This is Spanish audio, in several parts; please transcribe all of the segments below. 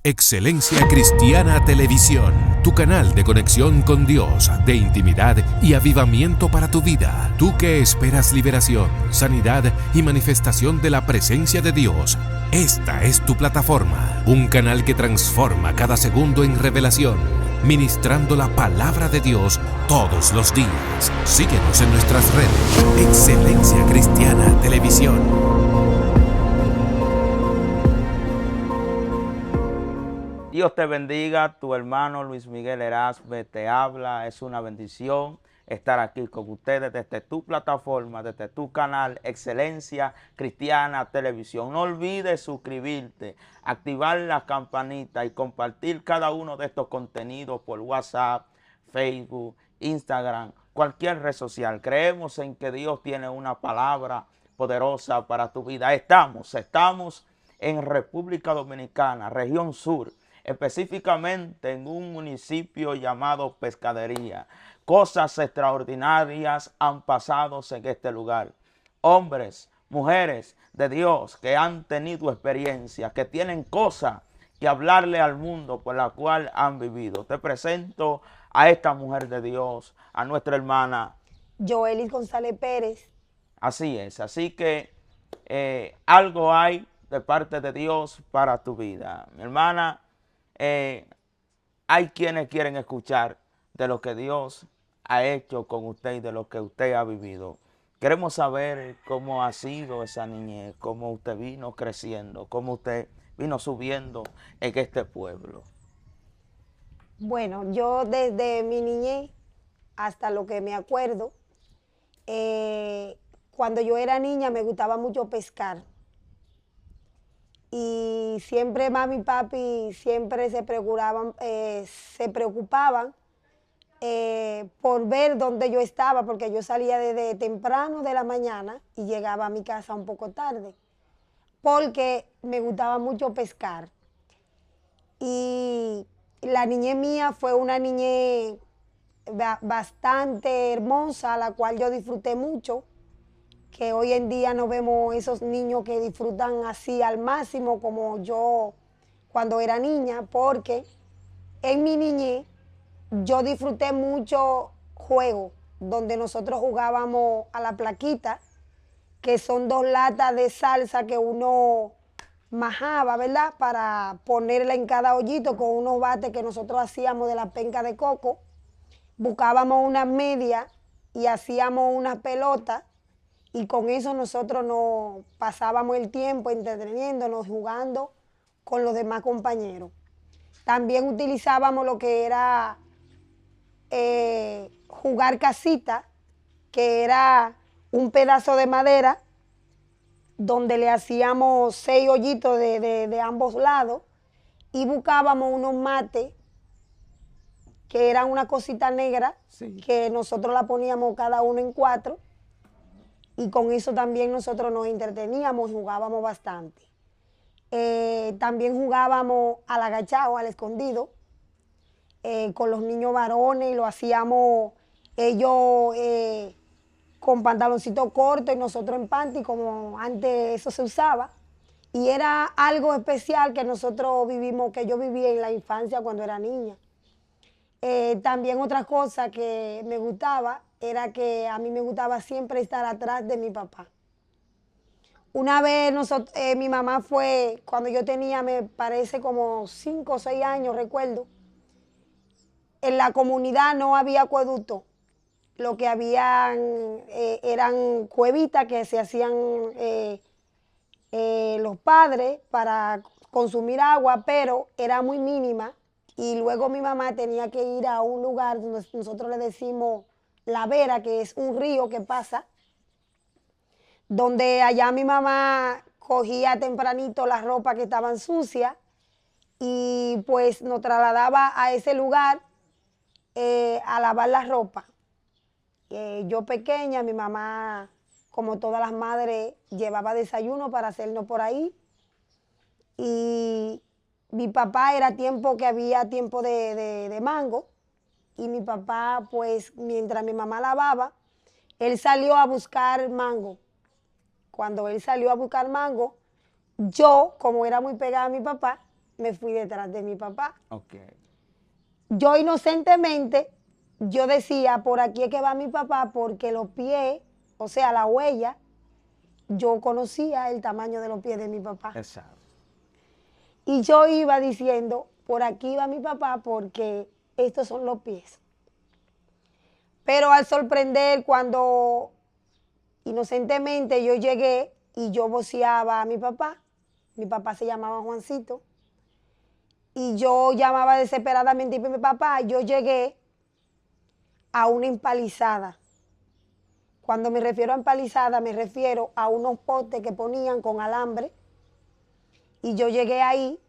Excelencia Cristiana Televisión, tu canal de conexión con Dios, de intimidad y avivamiento para tu vida. Tú que esperas liberación, sanidad y manifestación de la presencia de Dios, esta es tu plataforma. Un canal que transforma cada segundo en revelación, ministrando la palabra de Dios todos los días. Síguenos en nuestras redes. Excelencia Cristiana Televisión. Dios te bendiga, tu hermano Luis Miguel Erasme te habla. Es una bendición estar aquí con ustedes desde tu plataforma, desde tu canal Excelencia Cristiana Televisión. No olvides suscribirte, activar la campanita y compartir cada uno de estos contenidos por WhatsApp, Facebook, Instagram, cualquier red social. Creemos en que Dios tiene una palabra poderosa para tu vida. Estamos en República Dominicana, región sur, específicamente en un municipio llamado Pescadería. Cosas extraordinarias han pasado en este lugar. Hombres, mujeres de Dios que han tenido experiencia, que tienen cosas que hablarle al mundo por la cual han vivido. Te presento a esta mujer de Dios, a nuestra hermana Joelis González Pérez. Así es, así que algo hay de parte de Dios para tu vida. Mi hermana, hay quienes quieren escuchar de lo que Dios ha hecho con usted y de lo que usted ha vivido. Queremos saber cómo ha sido esa niñez, cómo usted vino creciendo, cómo usted vino subiendo en este pueblo. Bueno, yo desde mi niñez hasta lo que me acuerdo, cuando yo era niña me gustaba mucho pescar. Y siempre mami y papi siempre se preocupaban por ver dónde yo estaba, porque yo salía desde temprano de la mañana y llegaba a mi casa un poco tarde, porque me gustaba mucho pescar. Y la niñez mía fue una niñez bastante hermosa, la cual yo disfruté mucho, que hoy en día no vemos esos niños que disfrutan así al máximo como yo cuando era niña, porque en mi niñez yo disfruté mucho juegos donde nosotros jugábamos a la plaquita, que son 2 latas de salsa que uno majaba, ¿verdad? Para ponerla en cada hoyito con unos bates que nosotros hacíamos de la penca de coco. Buscábamos una media y hacíamos una pelota, y con eso nosotros nos pasábamos el tiempo entreteniéndonos, jugando con los demás compañeros. También utilizábamos lo que era jugar casita, que era un pedazo de madera donde le hacíamos 6 hoyitos de ambos lados, y buscábamos unos mates que eran una cosita negra, sí, que nosotros la poníamos cada uno en 4, y con eso también nosotros nos entreteníamos y jugábamos bastante. También jugábamos al agachado, al escondido, con los niños varones, y lo hacíamos ellos con pantaloncitos cortos y nosotros en panty, como antes eso se usaba. Y era algo especial que nosotros vivimos, que yo viví en la infancia cuando era niña. También otra cosa que me gustaba era que a mí me gustaba siempre estar atrás de mi papá. Una vez mi mamá fue, cuando yo tenía, me parece como 5 o 6 años, recuerdo, en la comunidad no había acueducto. Lo que habían eran cuevitas que se hacían los padres para consumir agua, pero era muy mínima. Y luego mi mamá tenía que ir a un lugar donde nosotros le decimos La Vera, que es un río que pasa, donde allá mi mamá cogía tempranito las ropas que estaban sucias y pues nos trasladaba a ese lugar a lavar la ropa. Yo pequeña, mi mamá, como todas las madres, llevaba desayuno para hacernos por ahí. Y mi papá era tiempo que había tiempo de mango. Y mi papá, pues, mientras mi mamá lavaba, él salió a buscar mango. Cuando él salió a buscar mango, yo, como era muy pegada a mi papá, me fui detrás de mi papá. Ok. Yo inocentemente, yo decía, por aquí es que va mi papá, porque los pies, o sea, la huella, yo conocía el tamaño de los pies de mi papá. Exacto. Y yo iba diciendo, por aquí va mi papá porque estos son los pies. Pero al sorprender, cuando inocentemente yo llegué y yo voceaba a mi papá se llamaba Juancito, y yo llamaba desesperadamente a mi papá, yo llegué a una empalizada. Cuando me refiero a empalizada, me refiero a unos postes que ponían con alambre, y yo llegué ahí.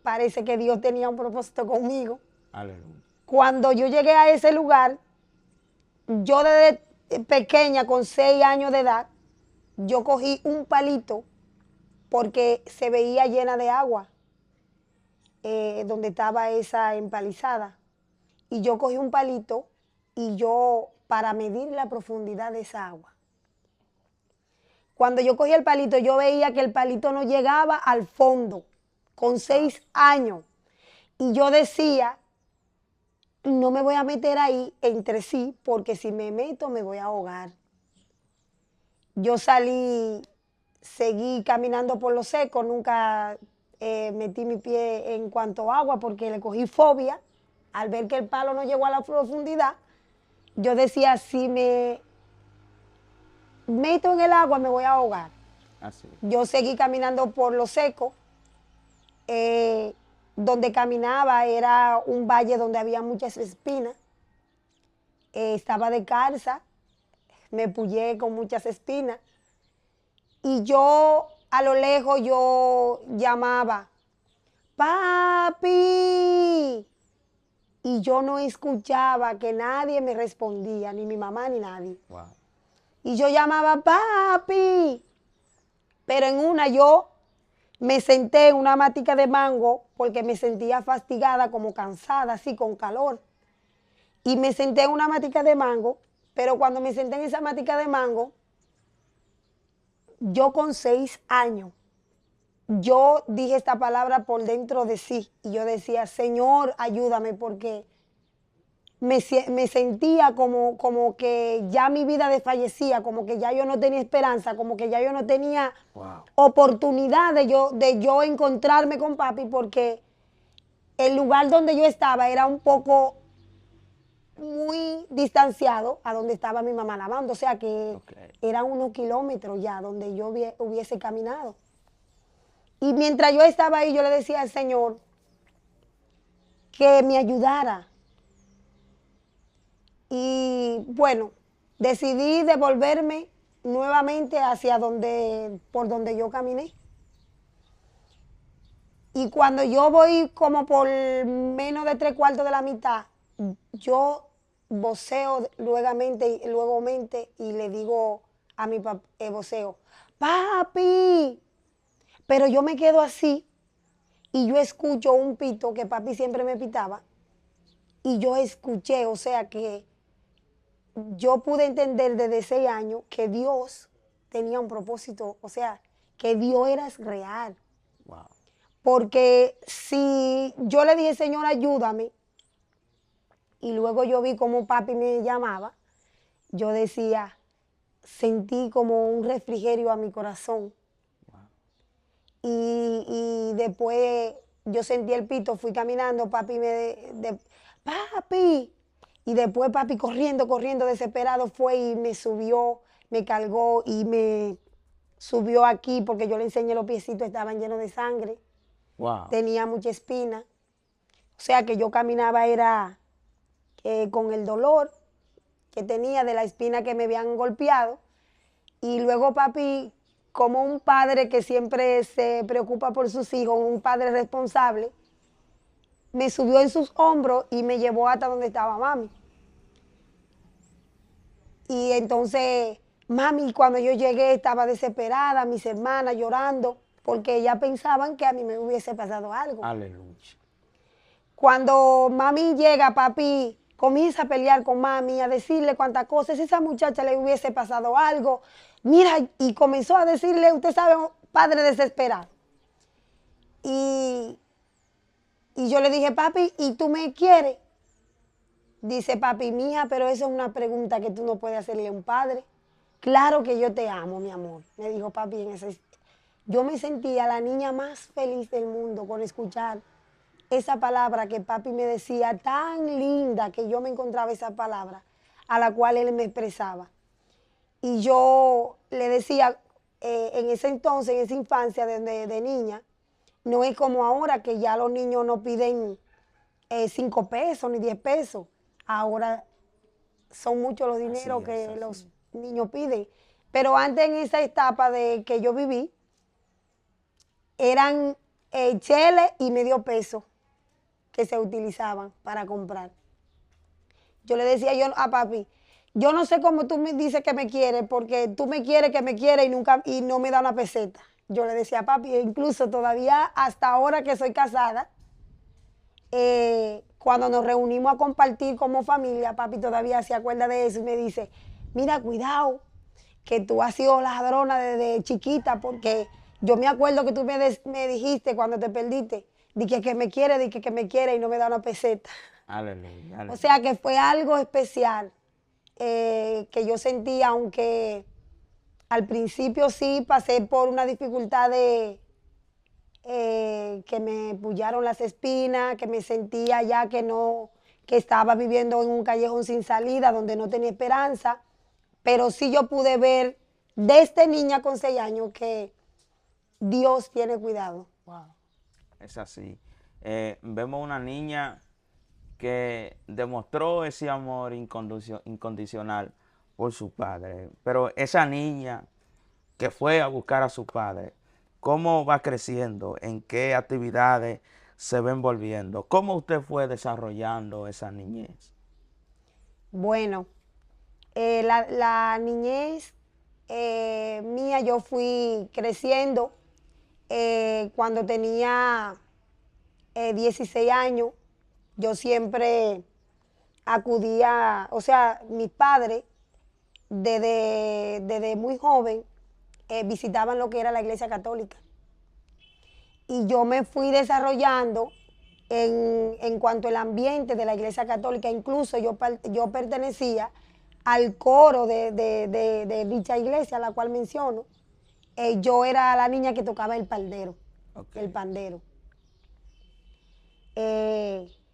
Parece que Dios tenía un propósito conmigo. Aleluya. Cuando yo llegué a ese lugar, yo desde pequeña, con 6 años de edad, yo cogí un palito porque se veía llena de agua donde estaba esa empalizada. Y yo cogí un palito y yo, para medir la profundidad de esa agua. Cuando yo cogí el palito, yo veía que el palito no llegaba al fondo, con 6 años. Y yo decía, no me voy a meter ahí entre sí, porque si me meto me voy a ahogar. Yo salí, seguí caminando por lo seco, nunca metí mi pie en cuanto a agua porque le cogí fobia. Al ver que el palo no llegó a la profundidad, yo decía, si me meto en el agua me voy a ahogar. Así. Yo seguí caminando por lo seco. Donde caminaba era un valle donde había muchas espinas. Estaba de carza, me pullé con muchas espinas. Y yo a lo lejos yo llamaba, papi. Y yo no escuchaba que nadie me respondía, ni mi mamá ni nadie. Wow. Y yo llamaba, papi. Pero en una yo me senté en una matica de mango porque me sentía fatigada, como cansada, así con calor. Y me senté en una matica de mango, pero cuando me senté en esa matica de mango, yo con 6 años, yo dije esta palabra por dentro de sí. Y yo decía, Señor, ayúdame, porque me sentía como que ya mi vida desfallecía, como que ya yo no tenía esperanza, como que ya yo no tenía oportunidad de yo encontrarme con papi, porque el lugar donde yo estaba era un poco muy distanciado a donde estaba mi mamá lavando, o sea que eran unos kilómetros ya donde yo hubiese caminado. Y mientras yo estaba ahí, yo le decía al Señor que me ayudara. Y bueno, decidí devolverme nuevamente hacia por donde yo caminé. Y cuando yo voy como por menos de 3/4 de la mitad, yo voceo luego y le digo a mi papá, voceo, papi. Pero yo me quedo así y yo escucho un pito que papi siempre me pitaba. Y yo escuché, o sea que yo pude entender desde 6 años que Dios tenía un propósito, o sea, que Dios era real. Wow. Porque si yo le dije, Señor, ayúdame, y luego yo vi cómo papi me llamaba, yo decía, sentí como un refrigerio a mi corazón. Wow. Y después yo sentí el pito, fui caminando, papi papi. Y después papi corriendo, desesperado, fue y me subió, me cargó y me subió aquí porque yo le enseñé los piecitos, estaban llenos de sangre. Wow. Tenía mucha espina. O sea que yo caminaba era con el dolor que tenía de la espina que me habían golpeado. Y luego papi, como un padre que siempre se preocupa por sus hijos, un padre responsable, me subió en sus hombros y me llevó hasta donde estaba mami. Y entonces mami, cuando yo llegué, estaba desesperada, mis hermanas llorando, porque ellas pensaban que a mí me hubiese pasado algo. Aleluya. Cuando mami llega, papi comienza a pelear con mami, a decirle cuántas cosas, si esa muchacha le hubiese pasado algo. Mira, y comenzó a decirle, usted sabe, padre desesperado. Y, y yo le dije, papi, ¿y tú me quieres? Dice, papi, mija, pero esa es una pregunta que tú no puedes hacerle a un padre. Claro que yo te amo, mi amor, me dijo papi en ese. Yo me sentía la niña más feliz del mundo con escuchar esa palabra que papi me decía, tan linda que yo me encontraba esa palabra a la cual él me expresaba. Y yo le decía, en ese entonces, en esa infancia de niña, no es como ahora que ya los niños no piden 5 pesos ni 10 pesos. Ahora son muchos los dineros que los niños piden. Pero antes, en esa etapa de que yo viví, eran cheles y medio peso que se utilizaban para comprar. Yo le decía yo a papi, yo no sé cómo tú me dices que me quieres, porque tú me quieres y no me da una peseta. Yo le decía a papi, e incluso todavía hasta ahora que soy casada, cuando nos reunimos a compartir como familia, papi todavía se acuerda de eso y me dice, mira, cuidado, que tú has sido ladrona desde chiquita, porque yo me acuerdo que tú me dijiste cuando te perdiste, dije que me quiere y no me da una peseta. Aleluya, aleluya. O sea que fue algo especial que yo sentí, aunque al principio sí pasé por una dificultad de que me pullaron las espinas, que me sentía ya que estaba viviendo en un callejón sin salida, donde no tenía esperanza, pero sí yo pude ver desde niña con 6 años que Dios tiene cuidado. Wow. Es así. Vemos una niña que demostró ese amor incondicional por su padre, pero esa niña que fue a buscar a su padre, ¿cómo va creciendo? ¿En qué actividades se va envolviendo? ¿Cómo usted fue desarrollando esa niñez? Bueno, la niñez mía, yo fui creciendo cuando tenía 16 años. Yo siempre acudía, o sea, mis padres desde muy joven visitaban lo que era la iglesia católica. Y yo me fui desarrollando en cuanto al ambiente de la iglesia católica. Incluso yo pertenecía al coro de dicha iglesia, a la cual menciono. Yo era la niña que tocaba el pandero, Okay. el pandero.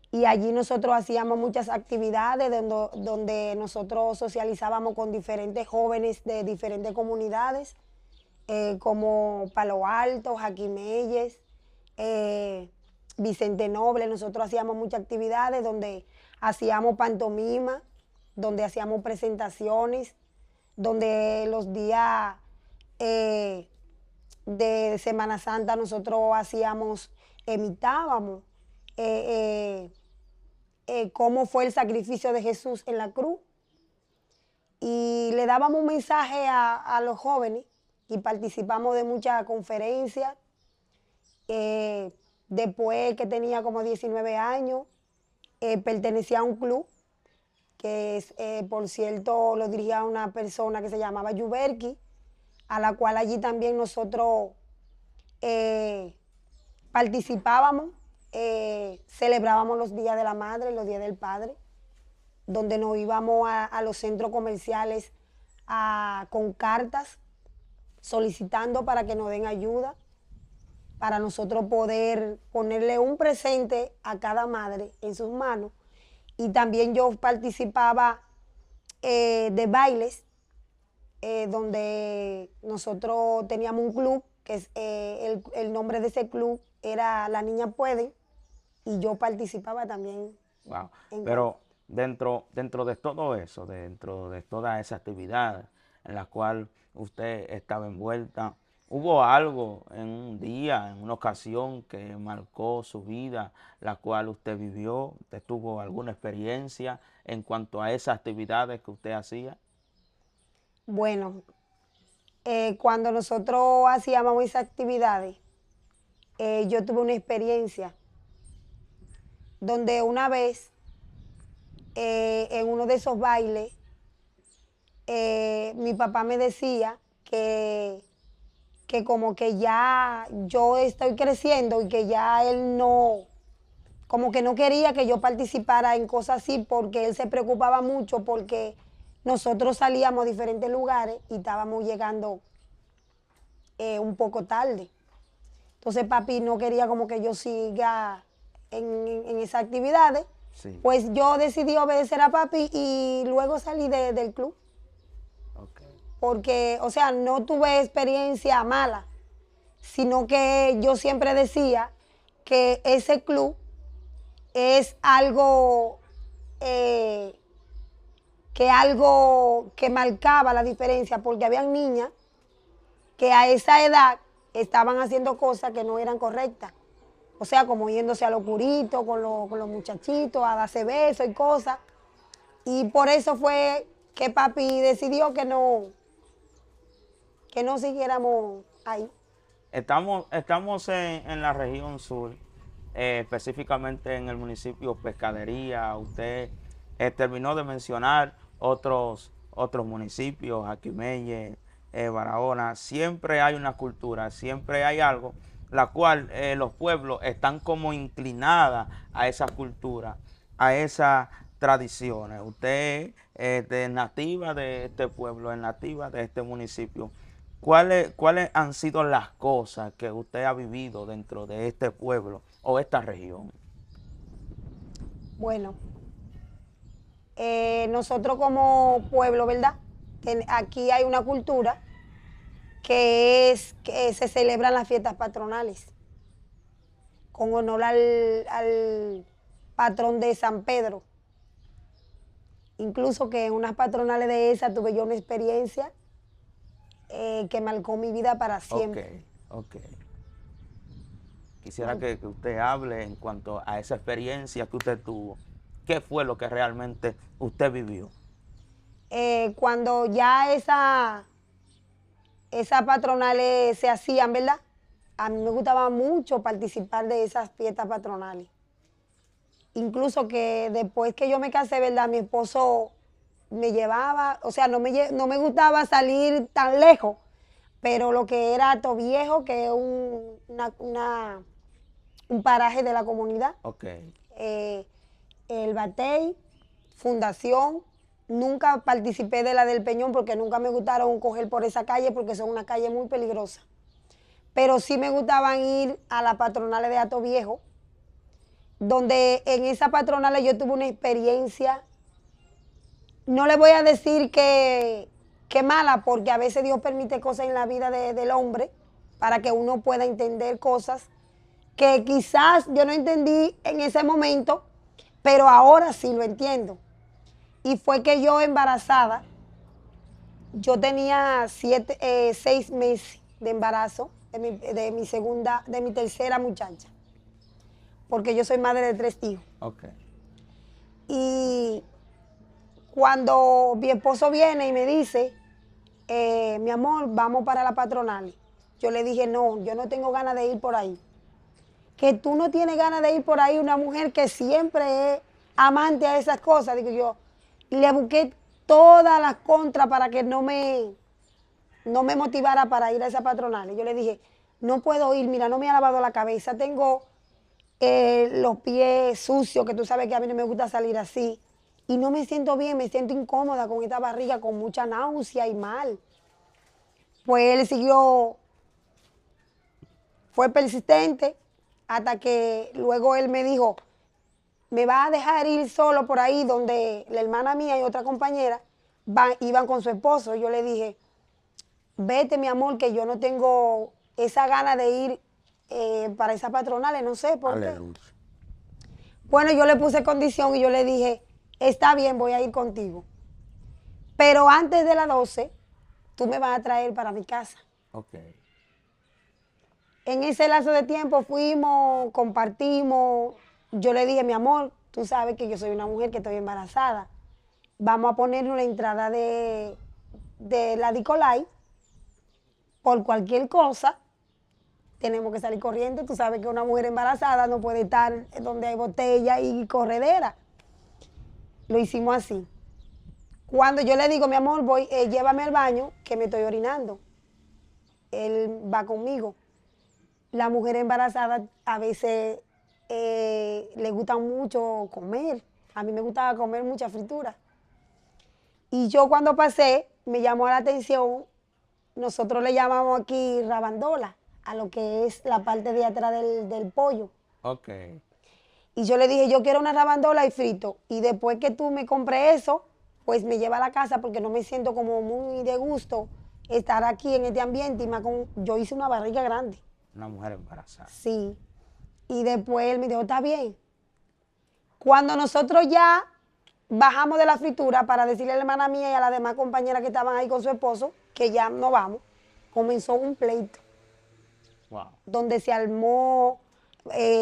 Y allí nosotros hacíamos muchas actividades donde nosotros socializábamos con diferentes jóvenes de diferentes comunidades, como Palo Alto, Jaquimeyes, Vicente Noble. Nosotros hacíamos muchas actividades donde hacíamos pantomima, donde hacíamos presentaciones, donde los días de Semana Santa nosotros imitábamos cómo fue el sacrificio de Jesús en la cruz, y le dábamos un mensaje a los jóvenes y participamos de muchas conferencias. Después que tenía como 19 años, pertenecía a un club que por cierto lo dirigía una persona que se llamaba Yuberki, a la cual allí también nosotros participábamos, celebrábamos los días de la madre, los días del padre, donde nos íbamos a los centros comerciales con cartas solicitando para que nos den ayuda, para nosotros poder ponerle un presente a cada madre en sus manos. Y también yo participaba de bailes, donde nosotros teníamos un club, que el nombre de ese club era La Niña Puede, y yo participaba también. Wow. Pero dentro de todo eso, dentro de toda esa actividad en la cual usted estaba envuelta, ¿hubo algo en un día, en una ocasión que marcó su vida, la cual usted vivió? ¿Usted tuvo alguna experiencia en cuanto a esas actividades que usted hacía? Bueno, cuando nosotros hacíamos esas actividades, yo tuve una experiencia donde una vez, en uno de esos bailes, mi papá me decía que que como que ya yo estoy creciendo y que ya él no, como que no quería que yo participara en cosas así porque él se preocupaba mucho porque nosotros salíamos a diferentes lugares y estábamos llegando un poco tarde. Entonces papi no quería como que yo siga en esas actividades. Sí. Pues yo decidí obedecer a papi y luego salí del club. Ok. Porque, o sea, no tuve experiencia mala, sino que yo siempre decía que ese club es algo que marcaba la diferencia, porque habían niñas que a esa edad estaban haciendo cosas que no eran correctas. O sea, como yéndose a los curitos, con los muchachitos, a darse besos y cosas. Y por eso fue que papi decidió que no siguiéramos ahí. Estamos en la región sur, específicamente en el municipio Pescadería. Usted terminó de mencionar otros municipios, Aquimelle, Barahona. Siempre hay una cultura, siempre hay algo, la cual los pueblos están como inclinadas a esa cultura, a esas tradiciones. Usted es nativa de este pueblo, es nativa de este municipio. ¿Cuáles han sido las cosas que usted ha vivido dentro de este pueblo o esta región? Bueno, nosotros como pueblo, ¿verdad? Aquí hay una cultura que se celebran las fiestas patronales con honor al patrón de San Pedro. Incluso que en unas patronales de esas tuve yo una experiencia que marcó mi vida para siempre. Ok. Quisiera que usted hable en cuanto a esa experiencia que usted tuvo. ¿Qué fue lo que realmente usted vivió? Cuando ya esas patronales se hacían, ¿verdad? A mí me gustaba mucho participar de esas fiestas patronales. Incluso que después que yo me casé, ¿verdad? Mi esposo me llevaba, o sea, no me gustaba salir tan lejos, pero lo que era Atoviejo, que es un paraje de la comunidad. Ok. El Batey, Fundación. Nunca participé de la del Peñón porque nunca me gustaron coger por esa calle porque son una calle muy peligrosa. Pero sí me gustaban ir a las patronales de Atoviejo, donde en esa patronales yo tuve una experiencia, no le voy a decir que mala, porque a veces Dios permite cosas en la vida del hombre para que uno pueda entender cosas que quizás yo no entendí en ese momento, pero ahora sí lo entiendo. Y fue que yo embarazada, yo tenía 6 meses de embarazo de mi tercera muchacha, porque yo soy madre de 3 hijos. Ok. Y cuando mi esposo viene y me dice, mi amor, vamos para la patronal, yo le dije, no, yo no tengo ganas de ir por ahí. Que tú no tienes ganas de ir por ahí, una mujer que siempre es amante a esas cosas. Digo yo, le busqué todas las contras para que no me motivara para ir a esa patronal. Y yo le dije, no puedo ir, mira, no me ha lavado la cabeza, tengo los pies sucios, que tú sabes que a mí no me gusta salir así. Y no me siento bien, me siento incómoda con esta barriga, con mucha náusea y mal. Pues él siguió, fue persistente, hasta que luego él me dijo, me va a dejar ir solo por ahí donde la hermana mía y otra compañera iban con su esposo. Yo le dije, vete mi amor, que yo no tengo esa gana de ir para esas patronales, no sé por qué. Bueno, yo le puse condición y yo le dije, está bien, voy a ir contigo. Pero antes de las 12, tú me vas a traer para mi casa. Ok. En ese lazo de tiempo fuimos, compartimos. Yo le dije, mi amor, tú sabes que yo soy una mujer que estoy embarazada. Vamos a poner una entrada de la Dicolay. Por cualquier cosa, tenemos que salir corriendo. Tú sabes que una mujer embarazada no puede estar donde hay botella y corredera. Lo hicimos así. Cuando yo le digo, mi amor, llévame al baño, que me estoy orinando. él va conmigo. La mujer embarazada a veces le gusta mucho comer. A mí me gustaba comer mucha fritura. Y yo cuando pasé, me llamó la atención, nosotros le llamamos aquí rabandola, a lo que es la parte de atrás del pollo. Ok. Y yo le dije, yo quiero una rabandola y frito. Y después que tú me compres eso, pues me lleva a la casa porque no me siento como muy de gusto estar aquí en este ambiente. Y más yo hice una barriga grande. Una mujer embarazada. Sí. Y después él me dijo, está bien. Cuando nosotros ya bajamos de la fritura para decirle a la hermana mía y a las demás compañeras que estaban ahí con su esposo, que ya no vamos, comenzó un pleito. Wow. Donde se armó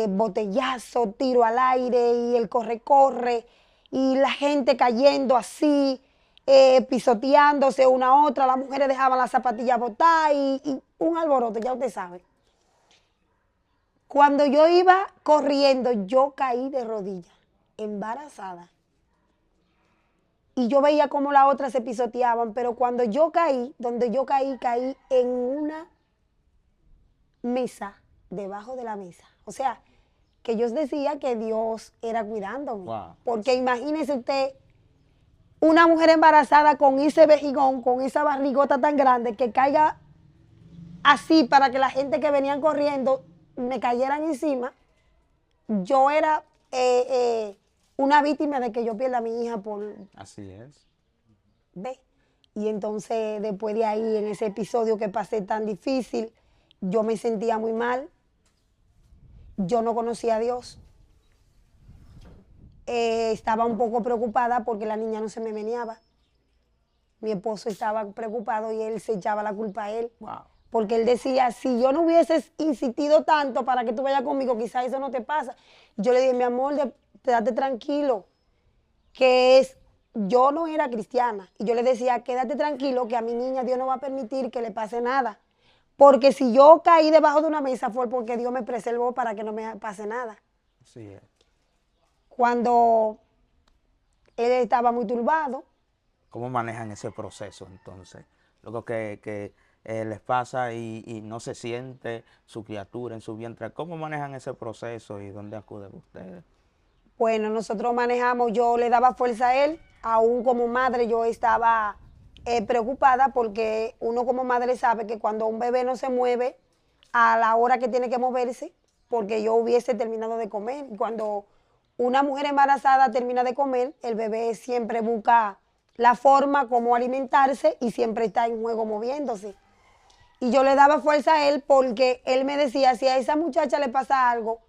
botellazo, tiro al aire y el corre-corre y la gente cayendo así, pisoteándose una a otra, las mujeres dejaban las zapatillas botadas y un alboroto, ya usted sabe. Cuando yo iba corriendo, yo caí de rodillas, embarazada. Y yo veía cómo las otras se pisoteaban, pero cuando yo caí, donde yo caí, caí en una mesa, debajo de la mesa. O sea, que yo decía que Dios era cuidándome. Wow. Porque imagínese usted una mujer embarazada con ese vejigón, con esa barrigota tan grande, que caiga así para que la gente que venían corriendo me cayeran encima. Yo era una víctima de que yo pierda a mi hija por... Así es. ¿Ve? Y entonces después de ahí, en ese episodio que pasé tan difícil, yo me sentía muy mal. Yo no conocía a Dios. Estaba un poco preocupada porque la niña no se me meneaba. Mi esposo estaba preocupado y él se echaba la culpa a él. Wow. Porque él decía, si yo no hubieses insistido tanto para que tú vayas conmigo, quizás eso no te pasa. Yo le dije, mi amor, quédate tranquilo, yo no era cristiana. Y yo le decía, quédate tranquilo, que a mi niña Dios no va a permitir que le pase nada. Porque si yo caí debajo de una mesa fue porque Dios me preservó para que no me pase nada. Así es. Cuando él estaba muy turbado. ¿Cómo manejan ese proceso entonces? Luego que les pasa y no se siente su criatura en su vientre. ¿Cómo manejan ese proceso y dónde acuden ustedes? Bueno, nosotros manejamos, yo le daba fuerza a él, aún como madre yo estaba preocupada porque uno como madre sabe que cuando un bebé no se mueve a la hora que tiene que moverse, porque yo hubiese terminado de comer. Cuando una mujer embarazada termina de comer, el bebé siempre busca la forma como alimentarse y siempre está en juego moviéndose. Y yo le daba fuerza a él porque él me decía, si a esa muchacha le pasa algo,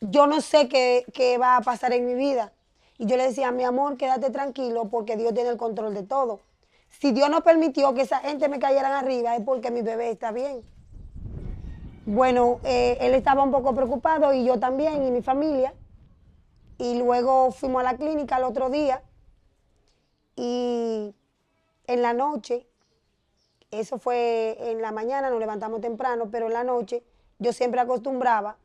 yo no sé qué va a pasar en mi vida. Y yo le decía, mi amor, quédate tranquilo porque Dios tiene el control de todo. Si Dios no permitió que esa gente me cayeran arriba es porque mi bebé está bien. Bueno, él estaba un poco preocupado y yo también y mi familia. Y luego fuimos a la clínica el otro día y en la noche, eso fue en la mañana, nos levantamos temprano, pero en la noche yo siempre acostumbraba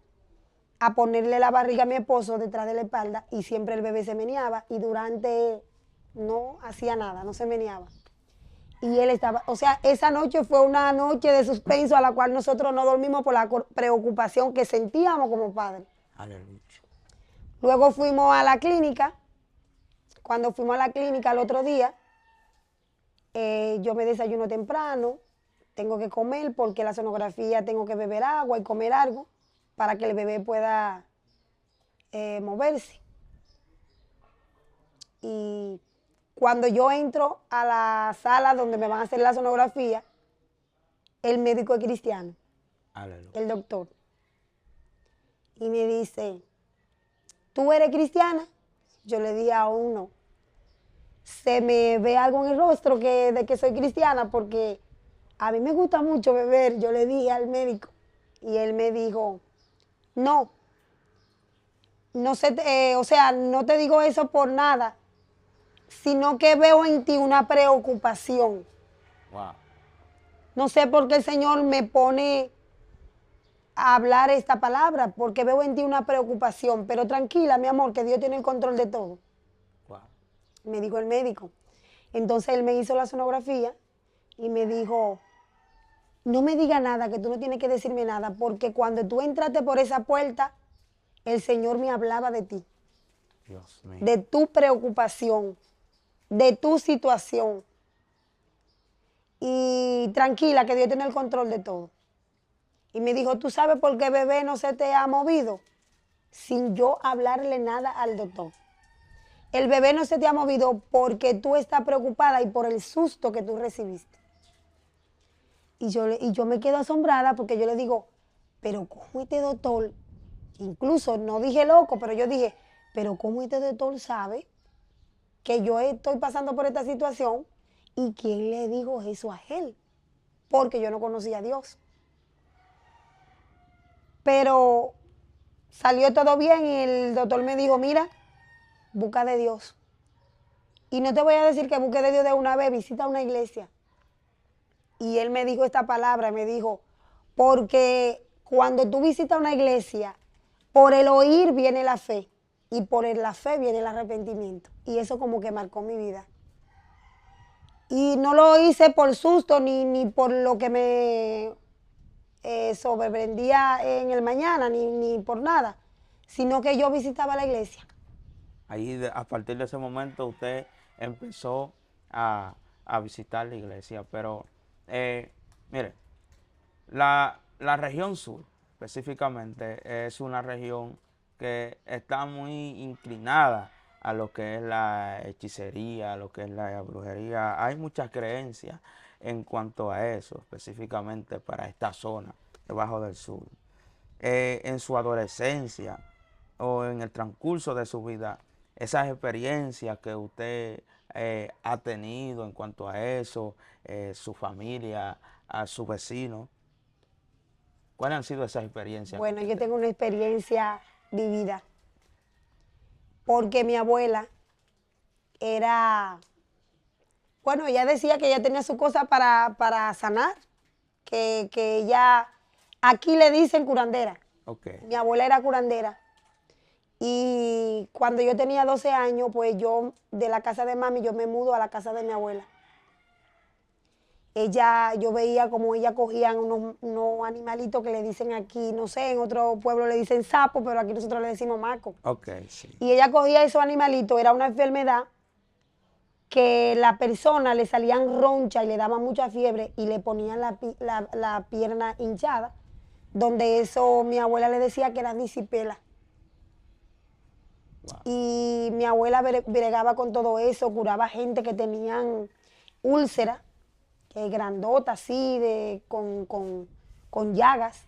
a ponerle la barriga a mi esposo detrás de la espalda y siempre el bebé se meneaba y durante no hacía nada, no se meneaba. Y él estaba, o sea, esa noche fue una noche de suspenso a la cual nosotros no dormimos por la preocupación que sentíamos como padres. Aleluya. Luego fuimos a la clínica. Cuando fuimos a la clínica el otro día, yo me desayuno temprano, tengo que comer porque la sonografía tengo que beber agua y comer algo para que el bebé pueda moverse. Y cuando yo entro a la sala donde me van a hacer la sonografía, el médico es cristiano, Aleluya. el doctor. Y me dice, ¿tú eres cristiana? Yo le dije, aún no. Se me ve algo en el rostro de que soy cristiana porque a mí me gusta mucho beber. Yo le dije al médico y él me dijo, no sé, o sea, no te digo eso por nada, sino que veo en ti una preocupación. Wow. No sé por qué el Señor me pone a hablar esta palabra, porque veo en ti una preocupación, pero tranquila, mi amor, que Dios tiene el control de todo. Wow. Me dijo el médico. Entonces él me hizo la sonografía y me dijo, no me diga nada, que tú no tienes que decirme nada, porque cuando tú entraste por esa puerta, el Señor me hablaba de ti, Dios mío. de tu preocupación, de tu situación. Y tranquila, que Dios tiene el control de todo. Y me dijo, ¿tú sabes por qué bebé no se te ha movido? Sin yo hablarle nada al doctor. El bebé no se te ha movido porque tú estás preocupada y por el susto que tú recibiste. Y yo me quedo asombrada porque yo le digo, pero ¿cómo este doctor? Incluso no dije loco, pero yo dije, pero ¿cómo este doctor sabe que yo estoy pasando por esta situación? ¿Y quién le dijo eso a él? Porque yo no conocía a Dios. Pero salió todo bien y el doctor me dijo, mira, busca de Dios. Y no te voy a decir que busque de Dios de una vez, visita una iglesia. Y él me dijo esta palabra, me dijo, porque cuando tú visitas una iglesia, por el oír viene la fe y por la fe viene el arrepentimiento. Y eso como que marcó mi vida. Y no lo hice por susto ni por lo que me sobreprendía en el mañana, ni por nada, sino que yo visitaba la iglesia. Ahí, a partir de ese momento, usted empezó a visitar la iglesia. Pero, mire, la región sur, específicamente, es una región que está muy inclinada a lo que es la hechicería, a lo que es la brujería. Hay muchas creencias en cuanto a eso, específicamente para esta zona debajo del sur. En su adolescencia o en el transcurso de su vida, esas experiencias que usted ha tenido en cuanto a eso, su familia, a su vecino, ¿cuáles han sido esas experiencias? Bueno, yo tengo una experiencia vivida, porque mi abuela era, bueno, ella decía que ella tenía su cosa para sanar, que ella, aquí le dicen curandera. Okay. Mi abuela era curandera. Y cuando yo tenía 12 años, pues yo de la casa de mami, yo me mudo a la casa de mi abuela. Yo veía como ella cogían unos animalitos que le dicen aquí, no sé, en otro pueblo le dicen sapo, pero aquí nosotros le decimos maco. Okay, sí. Y ella cogía esos animalitos, era una enfermedad que la persona le salían ronchas y le daban mucha fiebre y le ponían la pierna hinchada, donde eso mi abuela le decía que era disipela. Wow. Y mi abuela bregaba con todo eso, curaba gente que tenían úlceras, grandota así, con llagas.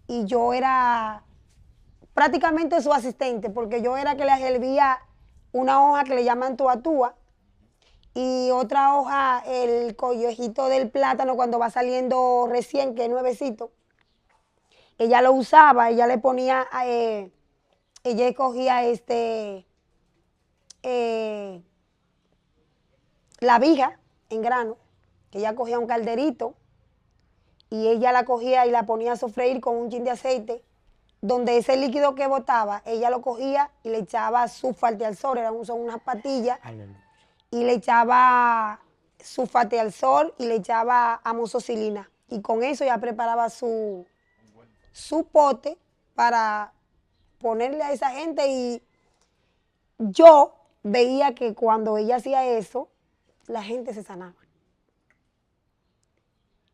Y yo era prácticamente su asistente, porque yo era que le servía una hoja que le llaman tuatúa y otra hoja, el collejito del plátano cuando va saliendo recién, que es nuevecito. Ella lo usaba, ella le ponía, ella cogía la vija en grano, que ella cogía un calderito y ella la cogía y la ponía a sofreír con un chin de aceite, donde ese líquido que botaba, ella lo cogía y le echaba sulfate al sol, son unas patillas. Aleluya. Y le echaba sulfate al sol y le echaba amoxicilina. Y con eso ya preparaba su pote para ponerle a esa gente. Y yo veía que cuando ella hacía eso, la gente se sanaba.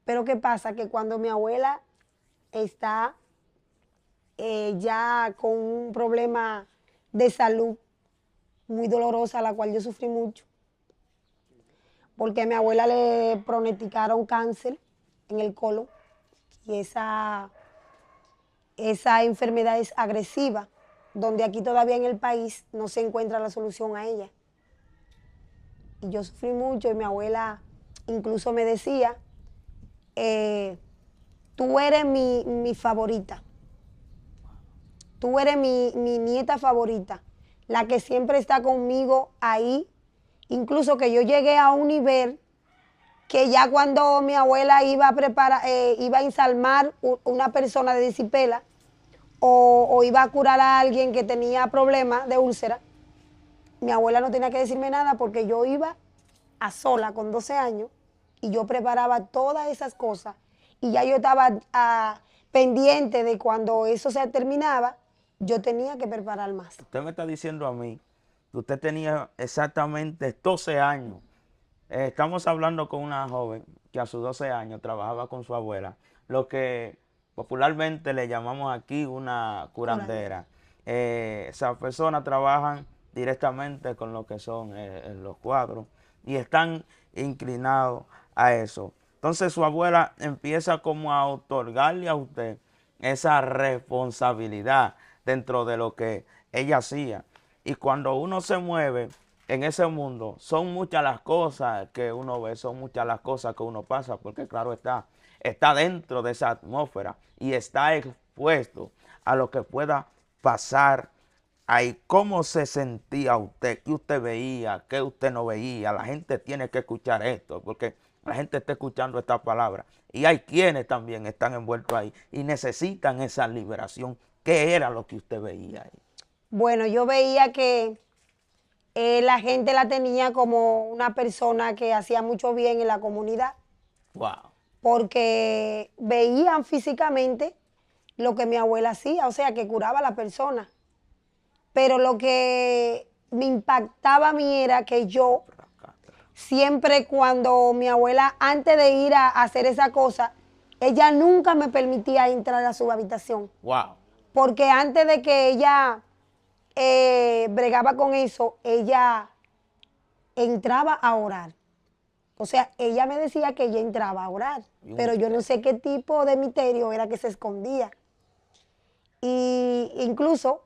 Pero ¿qué pasa? Que cuando mi abuela está ya con un problema de salud muy dolorosa, la cual yo sufrí mucho, porque a mi abuela le pronosticaron cáncer en el colon y esa enfermedad es agresiva, donde aquí todavía en el país no se encuentra la solución a ella. Y yo sufrí mucho y mi abuela incluso me decía, tú eres mi favorita, tú eres mi nieta favorita, la que siempre está conmigo ahí. Incluso que yo llegué a un nivel que ya cuando mi abuela iba a ensalmar una persona de disipela o iba a curar a alguien que tenía problemas de úlcera, mi abuela no tenía que decirme nada porque yo iba a sola con 12 años y yo preparaba todas esas cosas y ya yo estaba pendiente de cuando eso se terminaba, yo tenía que preparar más. Usted me está diciendo a mí que usted tenía exactamente 12 años. Estamos hablando con una joven que a sus 12 años trabajaba con su abuela, lo que popularmente le llamamos aquí una curandera. Esas personas trabajan directamente con lo que son los cuadros y están inclinados a eso. Entonces su abuela empieza como a otorgarle a usted esa responsabilidad dentro de lo que ella hacía. Y cuando uno se mueve en ese mundo, son muchas las cosas que uno ve, son muchas las cosas que uno pasa, porque claro está dentro de esa atmósfera y está expuesto a lo que pueda pasar ahí. ¿Cómo se sentía usted? ¿Qué usted veía? ¿Qué usted no veía? La gente tiene que escuchar esto, porque la gente está escuchando esta palabra. Y hay quienes también están envueltos ahí y necesitan esa liberación. ¿Qué era lo que usted veía ahí? Bueno, yo veía que la gente la tenía como una persona que hacía mucho bien en la comunidad, Wow. porque veían físicamente lo que mi abuela hacía, o sea, que curaba a la persona. Pero lo que me impactaba a mí era que yo siempre cuando mi abuela, antes de ir a hacer esa cosa, ella nunca me permitía entrar a su habitación. Wow. Porque antes de que ella bregaba con eso, ella entraba a orar. O sea, ella me decía que ella entraba a orar, pero yo no sé qué tipo de misterio era que se escondía. Y incluso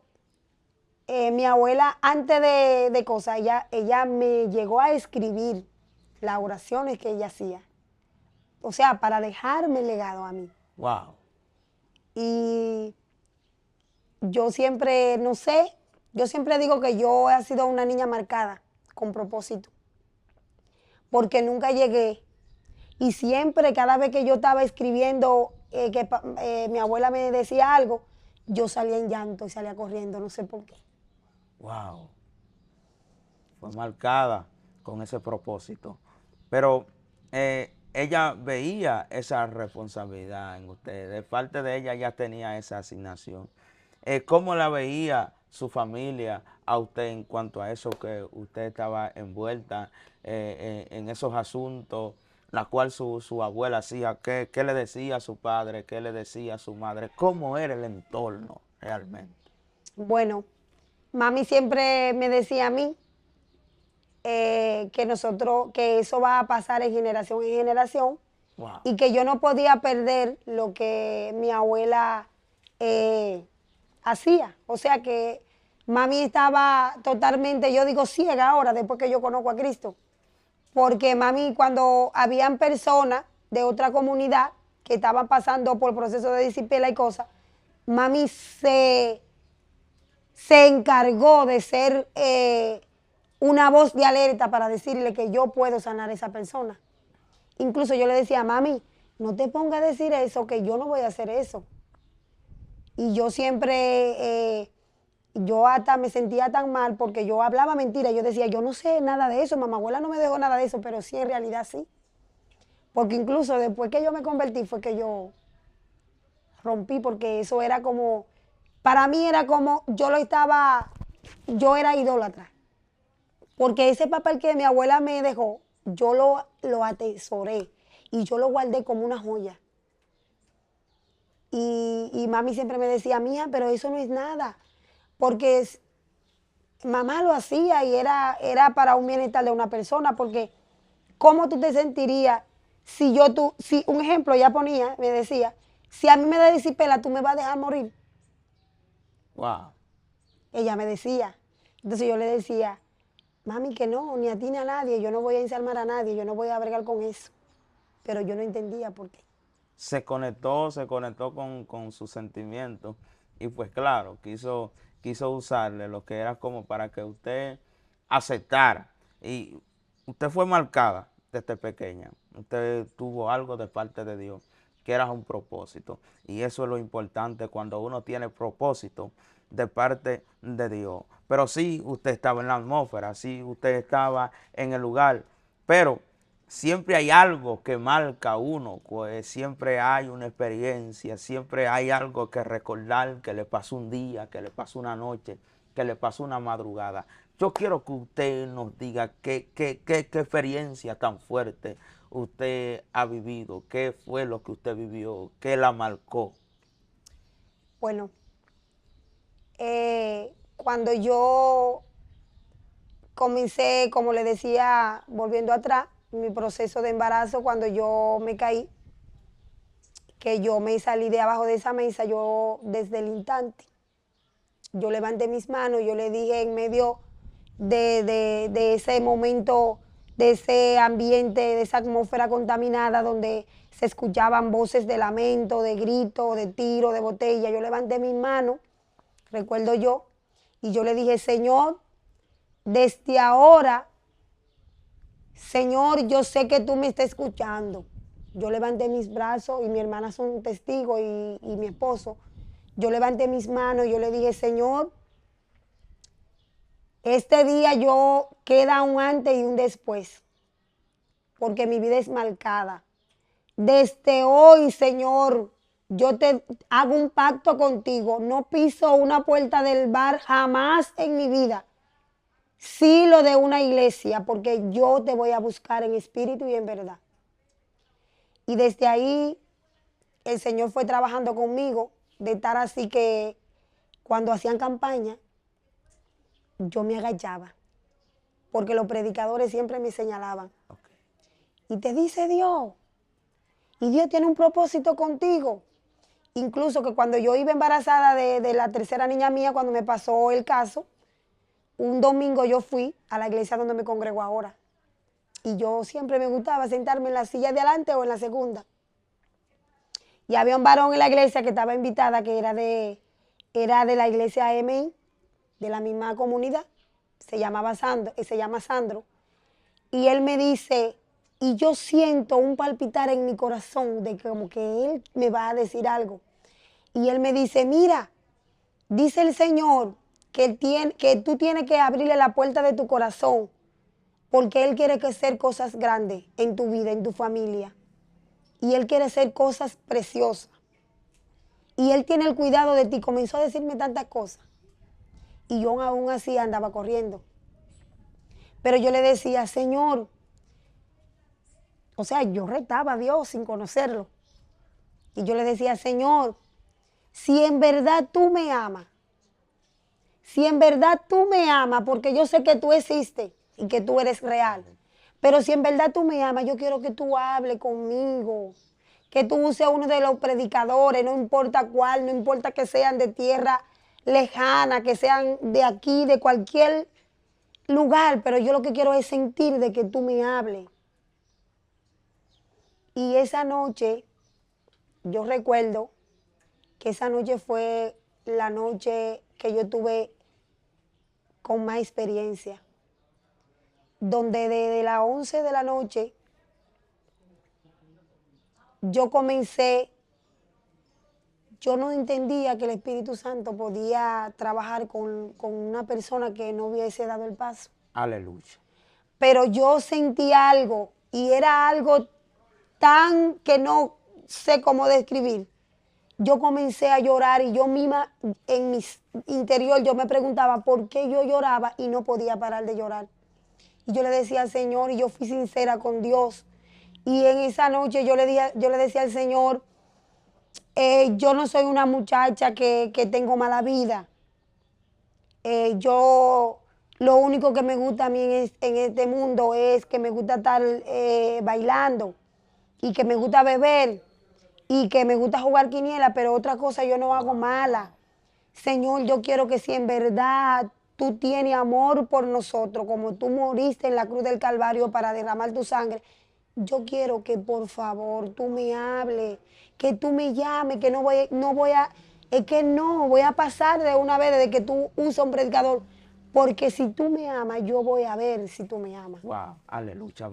mi abuela, antes de cosas, ella me llegó a escribir las oraciones que ella hacía. O sea, para dejarme el legado a mí. Wow. Y yo siempre, no sé, yo siempre digo que yo he sido una niña marcada con propósito. Porque nunca llegué. Y siempre, cada vez que yo estaba escribiendo, mi abuela me decía algo, yo salía en llanto y salía corriendo, no sé por qué. Wow. Fue marcada con ese propósito. Pero ella veía esa responsabilidad en usted. De parte de ella ya tenía esa asignación. ¿Cómo la veía su familia a usted en cuanto a eso que usted estaba envuelta en esos asuntos, la cual su abuela hacía? ¿Qué le decía a su padre? ¿Qué le decía a su madre? ¿Cómo era el entorno realmente? Bueno, mami siempre me decía a mí que eso va a pasar en generación, Wow. y que yo no podía perder lo que mi abuela hacía. O sea que mami estaba totalmente, yo digo, ciega ahora, después que yo conozco a Cristo. Porque mami, cuando habían personas de otra comunidad que estaban pasando por proceso de disciplina y cosas, mami se encargó de ser una voz de alerta para decirle que yo puedo sanar a esa persona. Incluso yo le decía, mami, no te pongas a decir eso, que yo no voy a hacer eso. Y yo siempre, yo hasta me sentía tan mal porque yo hablaba mentira. Yo decía, yo no sé nada de eso, mamá abuela no me dejó nada de eso, pero sí, en realidad sí. Porque incluso después que yo me convertí fue que yo rompí, porque eso era como, para mí era como, yo era idólatra. Porque ese papel que mi abuela me dejó, yo lo atesoré y yo lo guardé como una joya. Y mami siempre me decía, mía, pero eso no es nada. Porque mamá lo hacía y era para un bienestar de una persona. Porque, ¿cómo tú te sentirías si un ejemplo ella ponía, me decía, si a mí me da disipela, tú me vas a dejar morir? Wow. Ella me decía. Entonces yo le decía, mami, que no, ni a ti ni a nadie, yo no voy a ensalmar a nadie, yo no voy a bregar con eso. Pero yo no entendía por qué. Se conectó con sus sentimientos y pues claro, quiso usarle lo que era como para que usted aceptara. Y usted fue marcada desde pequeña, usted tuvo algo de parte de Dios, que era un propósito. Y eso es lo importante cuando uno tiene propósito de parte de Dios. Pero sí, usted estaba en la atmósfera, sí, usted estaba en el lugar, pero siempre hay algo que marca a uno, pues siempre hay una experiencia, siempre hay algo que recordar que le pasó un día, que le pasó una noche, que le pasó una madrugada. Yo quiero que usted nos diga qué experiencia tan fuerte usted ha vivido, qué fue lo que usted vivió, qué la marcó. Bueno, cuando yo comencé, como le decía, volviendo atrás, mi proceso de embarazo, cuando yo me caí, que yo me salí de abajo de esa mesa, yo desde el instante, yo levanté mis manos, yo le dije en medio de ese momento, de ese ambiente, de esa atmósfera contaminada donde se escuchaban voces de lamento, de grito, de tiro, de botella, yo levanté mis manos, recuerdo yo, y yo le dije, Señor, desde ahora, Señor, yo sé que tú me estás escuchando. Yo levanté mis brazos y mi hermana son testigos y mi esposo. Yo levanté mis manos y yo le dije, Señor, este día yo queda un antes y un después, porque mi vida es marcada. Desde hoy, Señor, yo te hago un pacto contigo. No piso una puerta del bar jamás en mi vida. Sí lo de una iglesia, porque yo te voy a buscar en espíritu y en verdad. Y desde ahí el Señor fue trabajando conmigo, de estar así que cuando hacían campaña, yo me agachaba, porque los predicadores siempre me señalaban. Okay. Y te dice Dios, y Dios tiene un propósito contigo. Incluso que cuando yo iba embarazada de la tercera niña mía, cuando me pasó el caso, un domingo yo fui a la iglesia donde me congrego ahora. Y yo siempre me gustaba sentarme en la silla de adelante o en la segunda. Y había un varón en la iglesia que estaba invitada, que era de la iglesia MI, de la misma comunidad. Se llama Sandro. Y él me dice, y yo siento un palpitar en mi corazón de que como que él me va a decir algo. Y él me dice, mira, dice el Señor que tú tienes que abrirle la puerta de tu corazón, porque Él quiere que hacer cosas grandes en tu vida, en tu familia. Y Él quiere hacer cosas preciosas. Y Él tiene el cuidado de ti. Comenzó a decirme tantas cosas. Y yo aún así andaba corriendo. Pero yo le decía, Señor, o sea, yo retaba a Dios sin conocerlo. Y yo le decía, Señor, si en verdad tú me amas, porque yo sé que tú existes y que tú eres real, pero si en verdad tú me amas, yo quiero que tú hables conmigo, que tú uses uno de los predicadores, no importa cuál, no importa que sean de tierra lejana, que sean de aquí, de cualquier lugar, pero yo lo que quiero es sentir de que tú me hables. Y esa noche, yo recuerdo que esa noche fue la noche que yo tuve con más experiencia, donde desde las 11 de la noche yo comencé, yo no entendía que el Espíritu Santo podía trabajar con una persona que no hubiese dado el paso. Aleluya. Pero yo sentí algo y era algo tan que no sé cómo describir. Yo comencé a llorar y yo misma en mi interior yo me preguntaba por qué yo lloraba y no podía parar de llorar. Y yo le decía al Señor, y yo fui sincera con Dios. Y en esa noche yo le decía al Señor, yo no soy una muchacha que tengo mala vida. Yo lo único que me gusta a mí en este mundo es que me gusta estar bailando y que me gusta beber y que me gusta jugar quiniela, pero otra cosa yo no hago mala. Señor, yo quiero que si en verdad tú tienes amor por nosotros, como tú moriste en la cruz del Calvario para derramar tu sangre, yo quiero que por favor tú me hables, que tú me llames, que no voy a pasar de una vez desde que tú usas un predicador, porque si tú me amas, yo voy a ver si tú me amas. Wow, aleluya.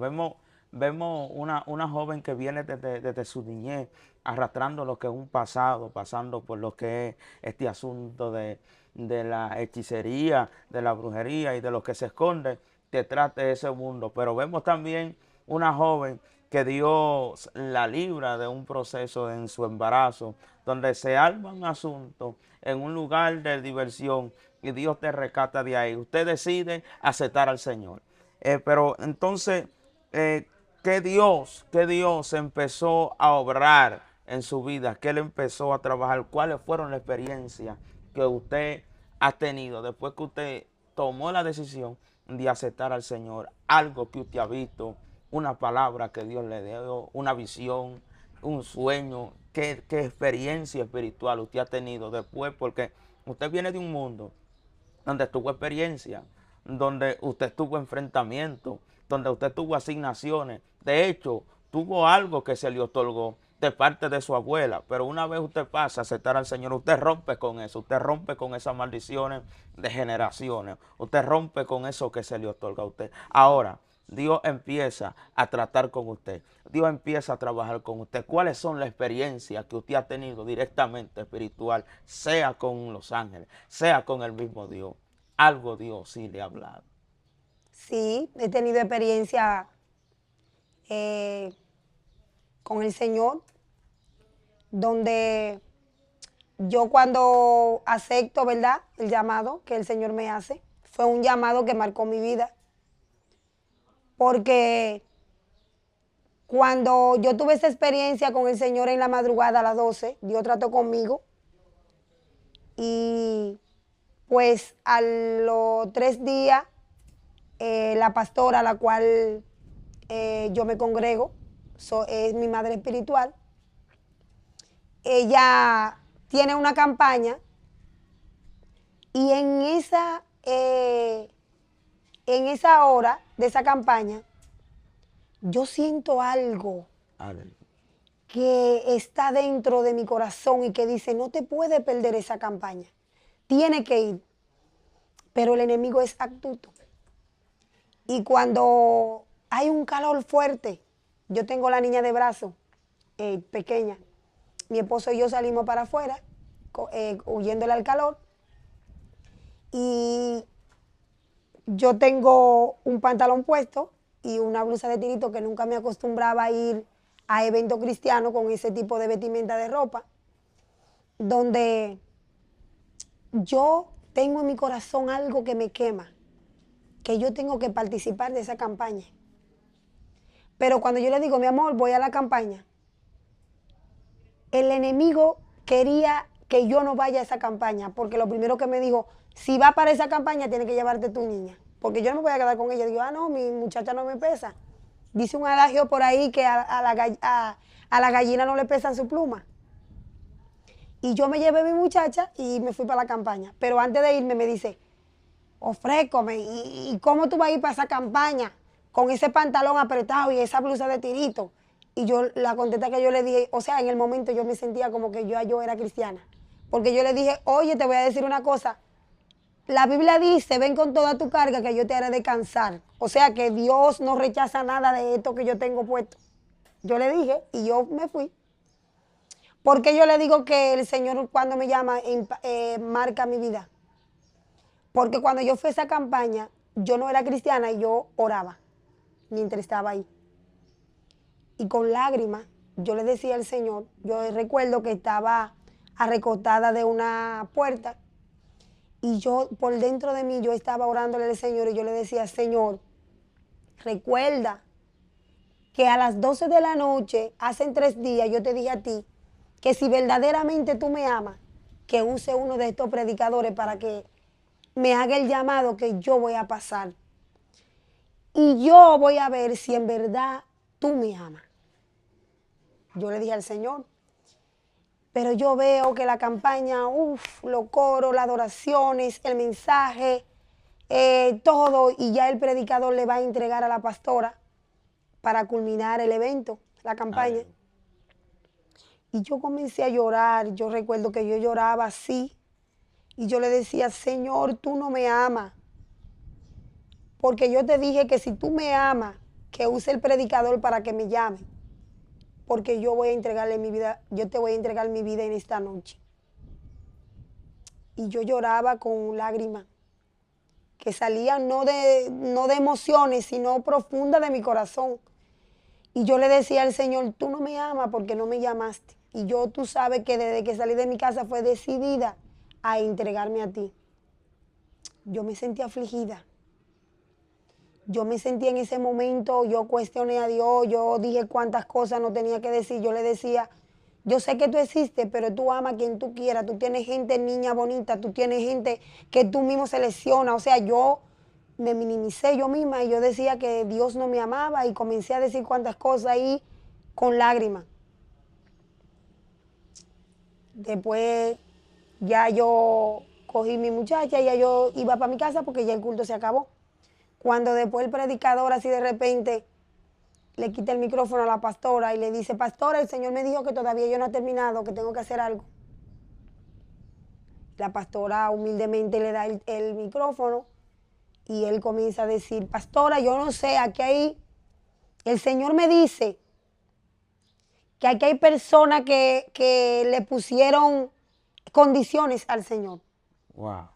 Vemos una joven que viene desde su niñez, arrastrando lo que es un pasado, pasando por lo que es este asunto de la hechicería, de la brujería y de lo que se esconde detrás de ese mundo. Pero vemos también una joven que Dios la libra de un proceso en su embarazo, donde se arma un asunto en un lugar de diversión y Dios te rescata de ahí. Usted decide aceptar al Señor. Pero entonces, ¿qué Dios empezó a obrar en su vida? ¿Qué Él empezó a trabajar? ¿Cuáles fueron las experiencias que usted ha tenido después que usted tomó la decisión de aceptar al Señor? Algo que usted ha visto, una palabra que Dios le dio, una visión, un sueño. ¿Qué experiencia espiritual usted ha tenido después? Porque usted viene de un mundo donde tuvo experiencia, donde usted tuvo enfrentamiento, donde usted tuvo asignaciones. De hecho, tuvo algo que se le otorgó de parte de su abuela, pero una vez usted pasa a aceptar al Señor, usted rompe con eso, usted rompe con esas maldiciones de generaciones, usted rompe con eso que se le otorga a usted. Ahora, Dios empieza a tratar con usted. Dios empieza a trabajar con usted. ¿Cuáles son las experiencias que usted ha tenido directamente espiritual? Sea con los ángeles, sea con el mismo Dios. Algo Dios sí le ha hablado. Sí, he tenido experiencia con el Señor, donde yo cuando acepto, ¿verdad?, el llamado que el Señor me hace, fue un llamado que marcó mi vida. Porque cuando yo tuve esa experiencia con el Señor en la madrugada a las 12, Dios trató conmigo y pues a los 3 días la pastora a la cual yo me congrego, es mi madre espiritual, ella tiene una campaña y en esa hora de esa campaña yo siento algo que está dentro de mi corazón y que dice, no te puedes perder esa campaña, tiene que ir, pero el enemigo es astuto. Y cuando hay un calor fuerte, yo tengo la niña de brazo, pequeña, mi esposo y yo salimos para afuera, huyéndole al calor, y yo tengo un pantalón puesto y una blusa de tirito que nunca me acostumbraba a ir a eventos cristianos con ese tipo de vestimenta de ropa, donde yo tengo en mi corazón algo que me quema, que yo tengo que participar de esa campaña. Pero cuando yo le digo, mi amor, voy a la campaña, el enemigo quería que yo no vaya a esa campaña, porque lo primero que me dijo, si vas para esa campaña, tienes que llevarte tu niña, porque yo no me voy a quedar con ella. Digo, no, mi muchacha no me pesa. Dice un adagio por ahí que a la gallina no le pesan su pluma. Y yo me llevé a mi muchacha y me fui para la campaña. Pero antes de irme me dice, ofrécome, ¿y cómo tú vas a ir para esa campaña con ese pantalón apretado y esa blusa de tirito? Y yo, la contesta que yo le dije, o sea, en el momento yo me sentía como que yo era cristiana. Porque yo le dije, oye, te voy a decir una cosa. La Biblia dice, ven con toda tu carga que yo te haré descansar. O sea, que Dios no rechaza nada de esto que yo tengo puesto. Yo le dije y yo me fui. Porque yo le digo que el Señor cuando me llama marca mi vida. Porque cuando yo fui a esa campaña, yo no era cristiana y yo oraba mientras estaba ahí. Y con lágrimas, yo le decía al Señor, yo recuerdo que estaba arrecostada de una puerta y yo, por dentro de mí, yo estaba orándole al Señor y yo le decía, Señor, recuerda que a las 12 de la noche, hace 3 días, yo te dije a ti que si verdaderamente tú me amas, que use uno de estos predicadores para que me haga el llamado que yo voy a pasar. Y yo voy a ver si en verdad tú me amas. Yo le dije al Señor, pero yo veo que la campaña, los coros, las adoraciones, el mensaje, todo, y ya el predicador le va a entregar a la pastora para culminar el evento, la campaña. Ay. Y yo comencé a llorar, yo recuerdo que yo lloraba así, y yo le decía, Señor, tú no me amas, porque yo te dije que si tú me amas, que use el predicador para que me llame, porque yo voy a entregarle mi vida, yo te voy a entregar mi vida en esta noche. Y yo lloraba con lágrimas que salían no de emociones, sino profundas de mi corazón. Y yo le decía al Señor, tú no me amas porque no me llamaste. Y yo, tú sabes que desde que salí de mi casa fue decidida a entregarme a ti. Yo me sentí afligida. Yo me sentí en ese momento, yo cuestioné a Dios, yo dije cuántas cosas no tenía que decir. Yo le decía, yo sé que tú existes, pero tú amas a quien tú quieras. Tú tienes gente, niña bonita, tú tienes gente que tú mismo seleccionas. O sea, yo me minimicé yo misma y yo decía que Dios no me amaba y comencé a decir cuántas cosas ahí con lágrimas. Después ya yo cogí mi muchacha y ya yo iba para mi casa porque ya el culto se acabó. Cuando después el predicador así de repente le quita el micrófono a la pastora y le dice, pastora, el Señor me dijo que todavía yo no he terminado, que tengo que hacer algo. La pastora humildemente le da el micrófono y él comienza a decir, pastora, yo no sé, aquí hay, el Señor me dice que aquí hay personas que le pusieron condiciones al Señor. Wow.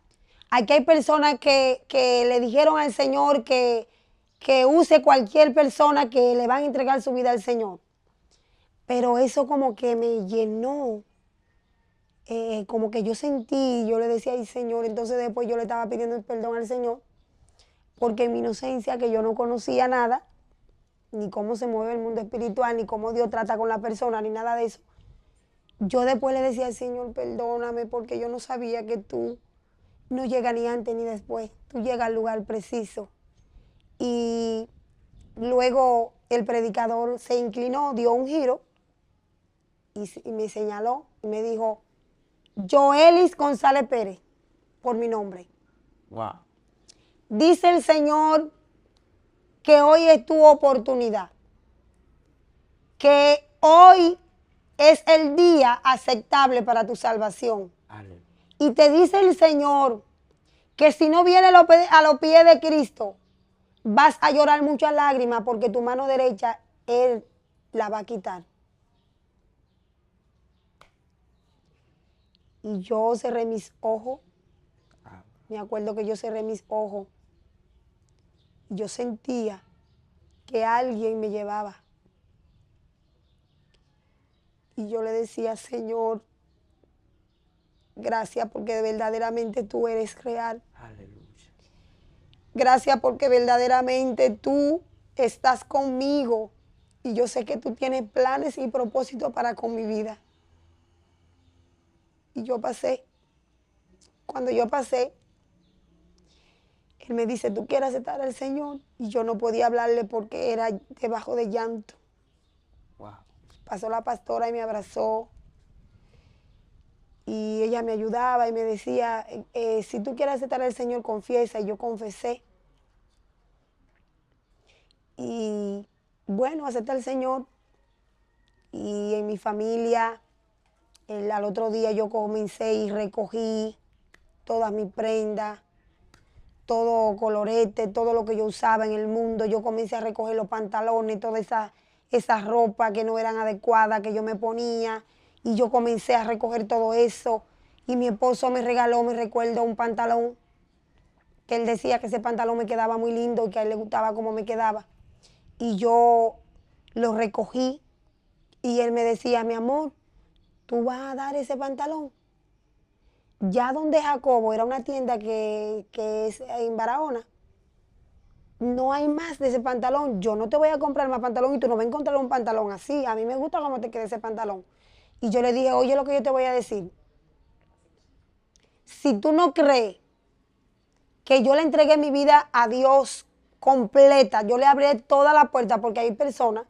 Aquí hay personas que le dijeron al Señor que use cualquier persona que le van a entregar su vida al Señor. Pero eso como que me llenó, como que yo sentí, yo le decía, ay Señor, entonces después yo le estaba pidiendo perdón al Señor, porque en mi inocencia, que yo no conocía nada, ni cómo se mueve el mundo espiritual, ni cómo Dios trata con la persona, ni nada de eso. Yo después le decía al Señor, perdóname, porque yo no sabía que tú no llegas ni antes ni después, tú llegas al lugar preciso. Y luego el predicador se inclinó, dio un giro y me señaló y me dijo, Joelis González Pérez, por mi nombre. Wow. Dice el Señor que hoy es tu oportunidad, que hoy es el día aceptable para tu salvación. Aleluya. Y te dice el Señor que si no vienes a los pies de Cristo, vas a llorar muchas lágrimas porque tu mano derecha Él la va a quitar. Y yo cerré mis ojos. Me acuerdo que yo cerré mis ojos. Yo sentía que alguien me llevaba. Y yo le decía, Señor, gracias porque verdaderamente tú eres real. Aleluya. Gracias porque verdaderamente tú estás conmigo. Y yo sé que tú tienes planes y propósitos para con mi vida. Y yo pasé. Cuando yo pasé, él me dice, ¿tú quieres aceptar al Señor? Y yo no podía hablarle porque era debajo de llanto. Wow. Pasó la pastora y me abrazó. Y ella me ayudaba y me decía, si tú quieres aceptar al Señor, confiesa. Y yo confesé. Y bueno, acepté al Señor. Y en mi familia, al otro día yo comencé y recogí todas mis prendas, todo colorete, todo lo que yo usaba en el mundo. Yo comencé a recoger los pantalones, toda esa ropa que no eran adecuadas que yo me ponía. Y yo comencé a recoger todo eso. Y mi esposo me regaló, me recuerdo, un pantalón que él decía que ese pantalón me quedaba muy lindo y que a él le gustaba cómo me quedaba. Y yo lo recogí y él me decía, mi amor, ¿tú vas a dar ese pantalón? Ya donde Jacobo era una tienda que es en Barahona, no hay más de ese pantalón. Yo no te voy a comprar más pantalón y tú no vas a encontrar un pantalón así. A mí me gusta cómo te queda ese pantalón. Y yo le dije, oye lo que yo te voy a decir. Si tú no crees que yo le entregué mi vida a Dios completa, yo le abrí toda la puerta porque hay personas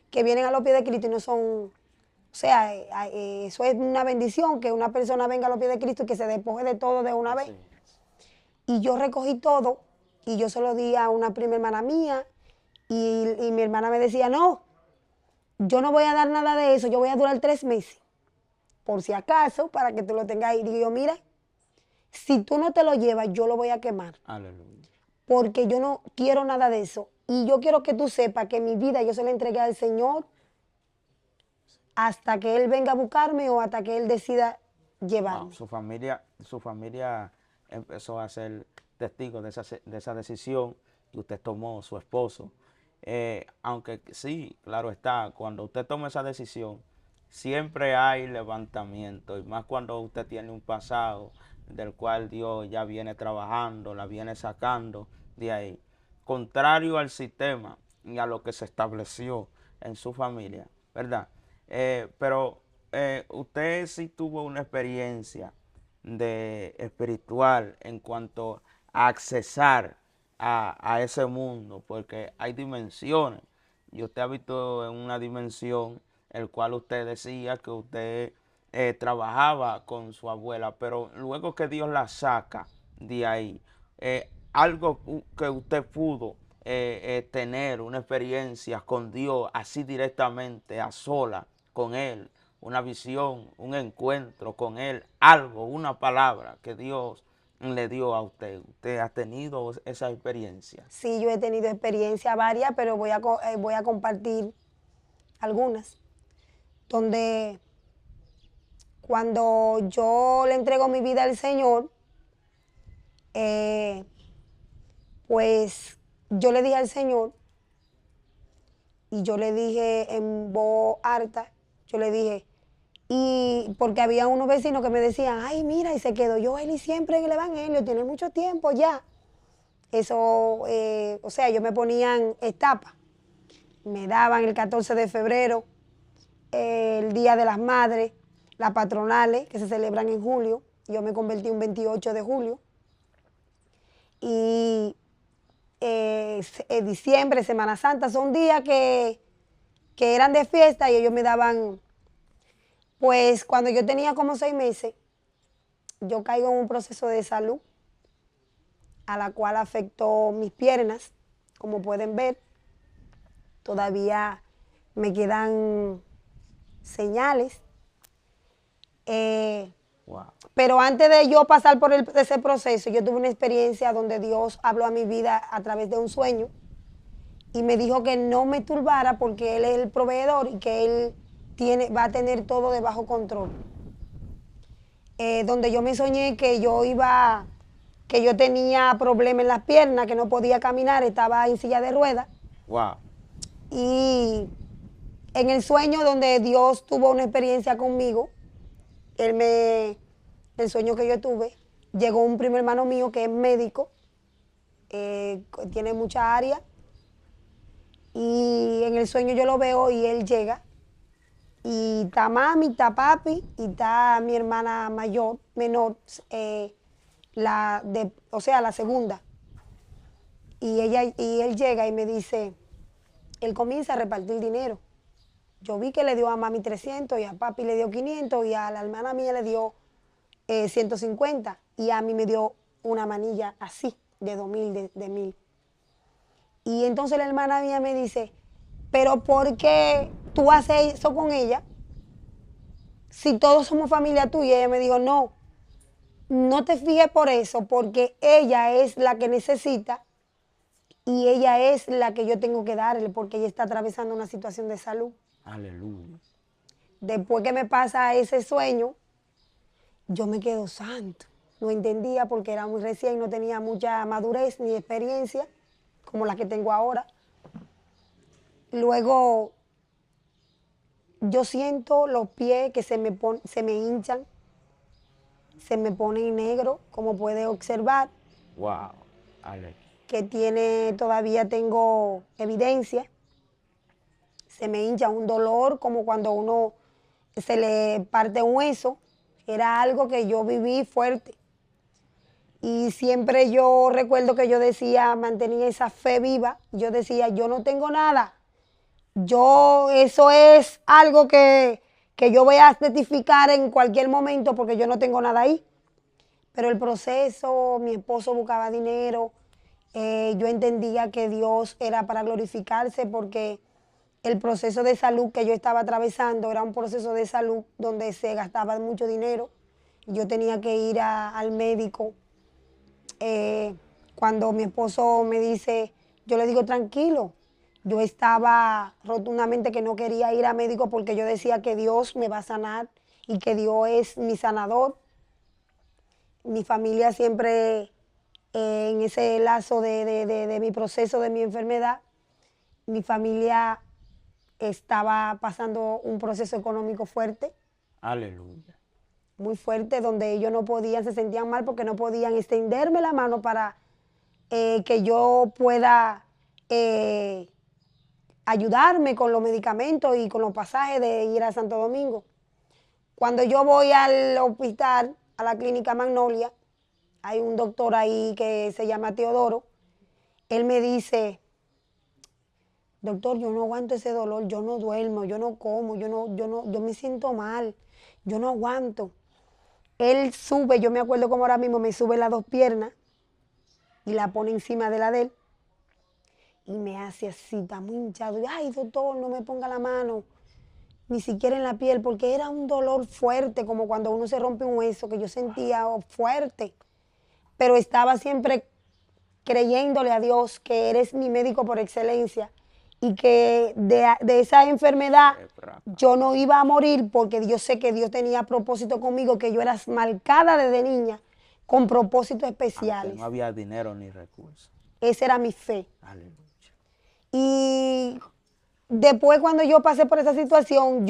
que vienen a los pies de Cristo y no son... O sea, eso es una bendición, que una persona venga a los pies de Cristo y que se despoje de todo de una vez. Y yo recogí todo y yo se lo di a una prima hermana mía y mi hermana me decía, no, yo no voy a dar nada de eso, yo voy a durar 3 meses, por si acaso, para que tú lo tengas ahí. Y digo yo, mira, si tú no te lo llevas, yo lo voy a quemar. Aleluya. Porque yo no quiero nada de eso. Y yo quiero que tú sepas que mi vida yo se la entregué al Señor hasta que Él venga a buscarme o hasta que Él decida llevarme. Wow. Su familia empezó a ser testigo de esa decisión que usted tomó, su esposo. Aunque sí, claro está, cuando usted toma esa decisión, siempre hay levantamiento, y más cuando usted tiene un pasado del cual Dios ya viene trabajando, la viene sacando de ahí. Contrario al sistema y a lo que se estableció en su familia, ¿verdad? Pero usted sí tuvo una experiencia de espiritual en cuanto a accesar a ese mundo, porque hay dimensiones, y usted ha visto en una dimensión el cual usted decía que usted trabajaba con su abuela, pero luego que Dios la saca de ahí, algo que usted pudo tener una experiencia con Dios así directamente, a sola, con Él, una visión, un encuentro con Él, algo, una palabra que Dios le dio a usted. ¿Usted ha tenido esa experiencia? Sí, yo he tenido experiencia varias, pero voy a compartir algunas, donde cuando yo le entrego mi vida al Señor, eh, pues yo le dije al Señor, y yo le dije en voz alta, yo le dije, y porque había unos vecinos que me decían, ay, mira, y se quedó yo él y siempre en el Evangelio, tiene mucho tiempo ya. Eso, o sea, yo me ponían etapas. Me daban el 14 de febrero, el Día de las Madres, las patronales que se celebran en julio. Yo me convertí un 28 de julio. Y diciembre, Semana Santa, son días que eran de fiesta y ellos me daban, pues cuando yo tenía como 6 meses, yo caigo en un proceso de salud a la cual afectó mis piernas, como pueden ver. Todavía me quedan señales. Wow. Pero antes de yo pasar por ese proceso, yo tuve una experiencia donde Dios habló a mi vida a través de un sueño y me dijo que no me turbara porque Él es el proveedor y que Él va a tener todo de bajo control. Donde yo me soñé que que yo tenía problemas en las piernas, que no podía caminar, estaba en silla de ruedas. Wow. Y en el sueño donde Dios tuvo una experiencia conmigo, el sueño que yo tuve, llegó un primo hermano mío que es médico, tiene mucha área, y en el sueño yo lo veo y él llega, y está mami, está papi, y está mi hermana menor, o sea, la segunda. Y él llega y me dice, él comienza a repartir dinero. Yo vi que le dio a mami 300 y a papi le dio 500 y a la hermana mía le dio 150 y a mí me dio una manilla así, de 2000, de 1000. Y entonces la hermana mía me dice, pero ¿por qué tú haces eso con ella? Si todos somos familia tuya. Y ella me dijo, no, no te fijes por eso, porque ella es la que necesita y ella es la que yo tengo que darle, porque ella está atravesando una situación de salud. Aleluya. Después que me pasa ese sueño, yo me quedo santo. No entendía porque era muy recién, no tenía mucha madurez ni experiencia como la que tengo ahora. Luego yo siento los pies que se me hinchan, se me ponen negro, como puede observar. Wow. Ale. Que todavía tengo evidencia. Se me hincha un dolor como cuando uno se le parte un hueso. Era algo que yo viví fuerte. Y siempre yo recuerdo que yo decía, mantenía esa fe viva. Yo decía, yo no tengo nada. Eso es algo que yo voy a certificar en cualquier momento porque yo no tengo nada ahí. Pero el proceso, mi esposo buscaba dinero. Yo entendía que Dios era para glorificarse porque el proceso de salud que yo estaba atravesando era un proceso de salud donde se gastaba mucho dinero. Yo tenía que ir al médico. Cuando mi esposo me dice, yo le digo tranquilo. Yo estaba rotundamente que no quería ir a médico porque yo decía que Dios me va a sanar y que Dios es mi sanador. Mi familia siempre en ese lazo de mi proceso, de mi enfermedad, Mi familia estaba pasando un proceso económico fuerte, Aleluya. muy fuerte, donde ellos no podían, se sentían mal porque no podían extenderme la mano para que yo pueda ayudarme con los medicamentos y con los pasajes de ir a Santo Domingo. Cuando yo voy al hospital, a la clínica Magnolia, hay un doctor ahí que se llama Teodoro. Él me dice, doctor, yo no aguanto ese dolor, yo no duermo, yo no como, yo me siento mal, yo no aguanto. Él sube, yo me acuerdo como ahora mismo, me sube las dos piernas y la pone encima de la de él y me hace así, está muy hinchado. Y, ay, doctor, no me ponga la mano, ni siquiera en la piel, porque era un dolor fuerte, como cuando uno se rompe un hueso, que yo sentía fuerte. Pero estaba siempre creyéndole a Dios que eres mi médico por excelencia y que de esa enfermedad yo no iba a morir, porque yo sé que Dios tenía propósito conmigo, que yo era marcada desde niña con propósitos especiales. Aunque no había dinero ni recursos. Esa era mi fe. Aleluya. Y después, cuando yo pasé por esa situación,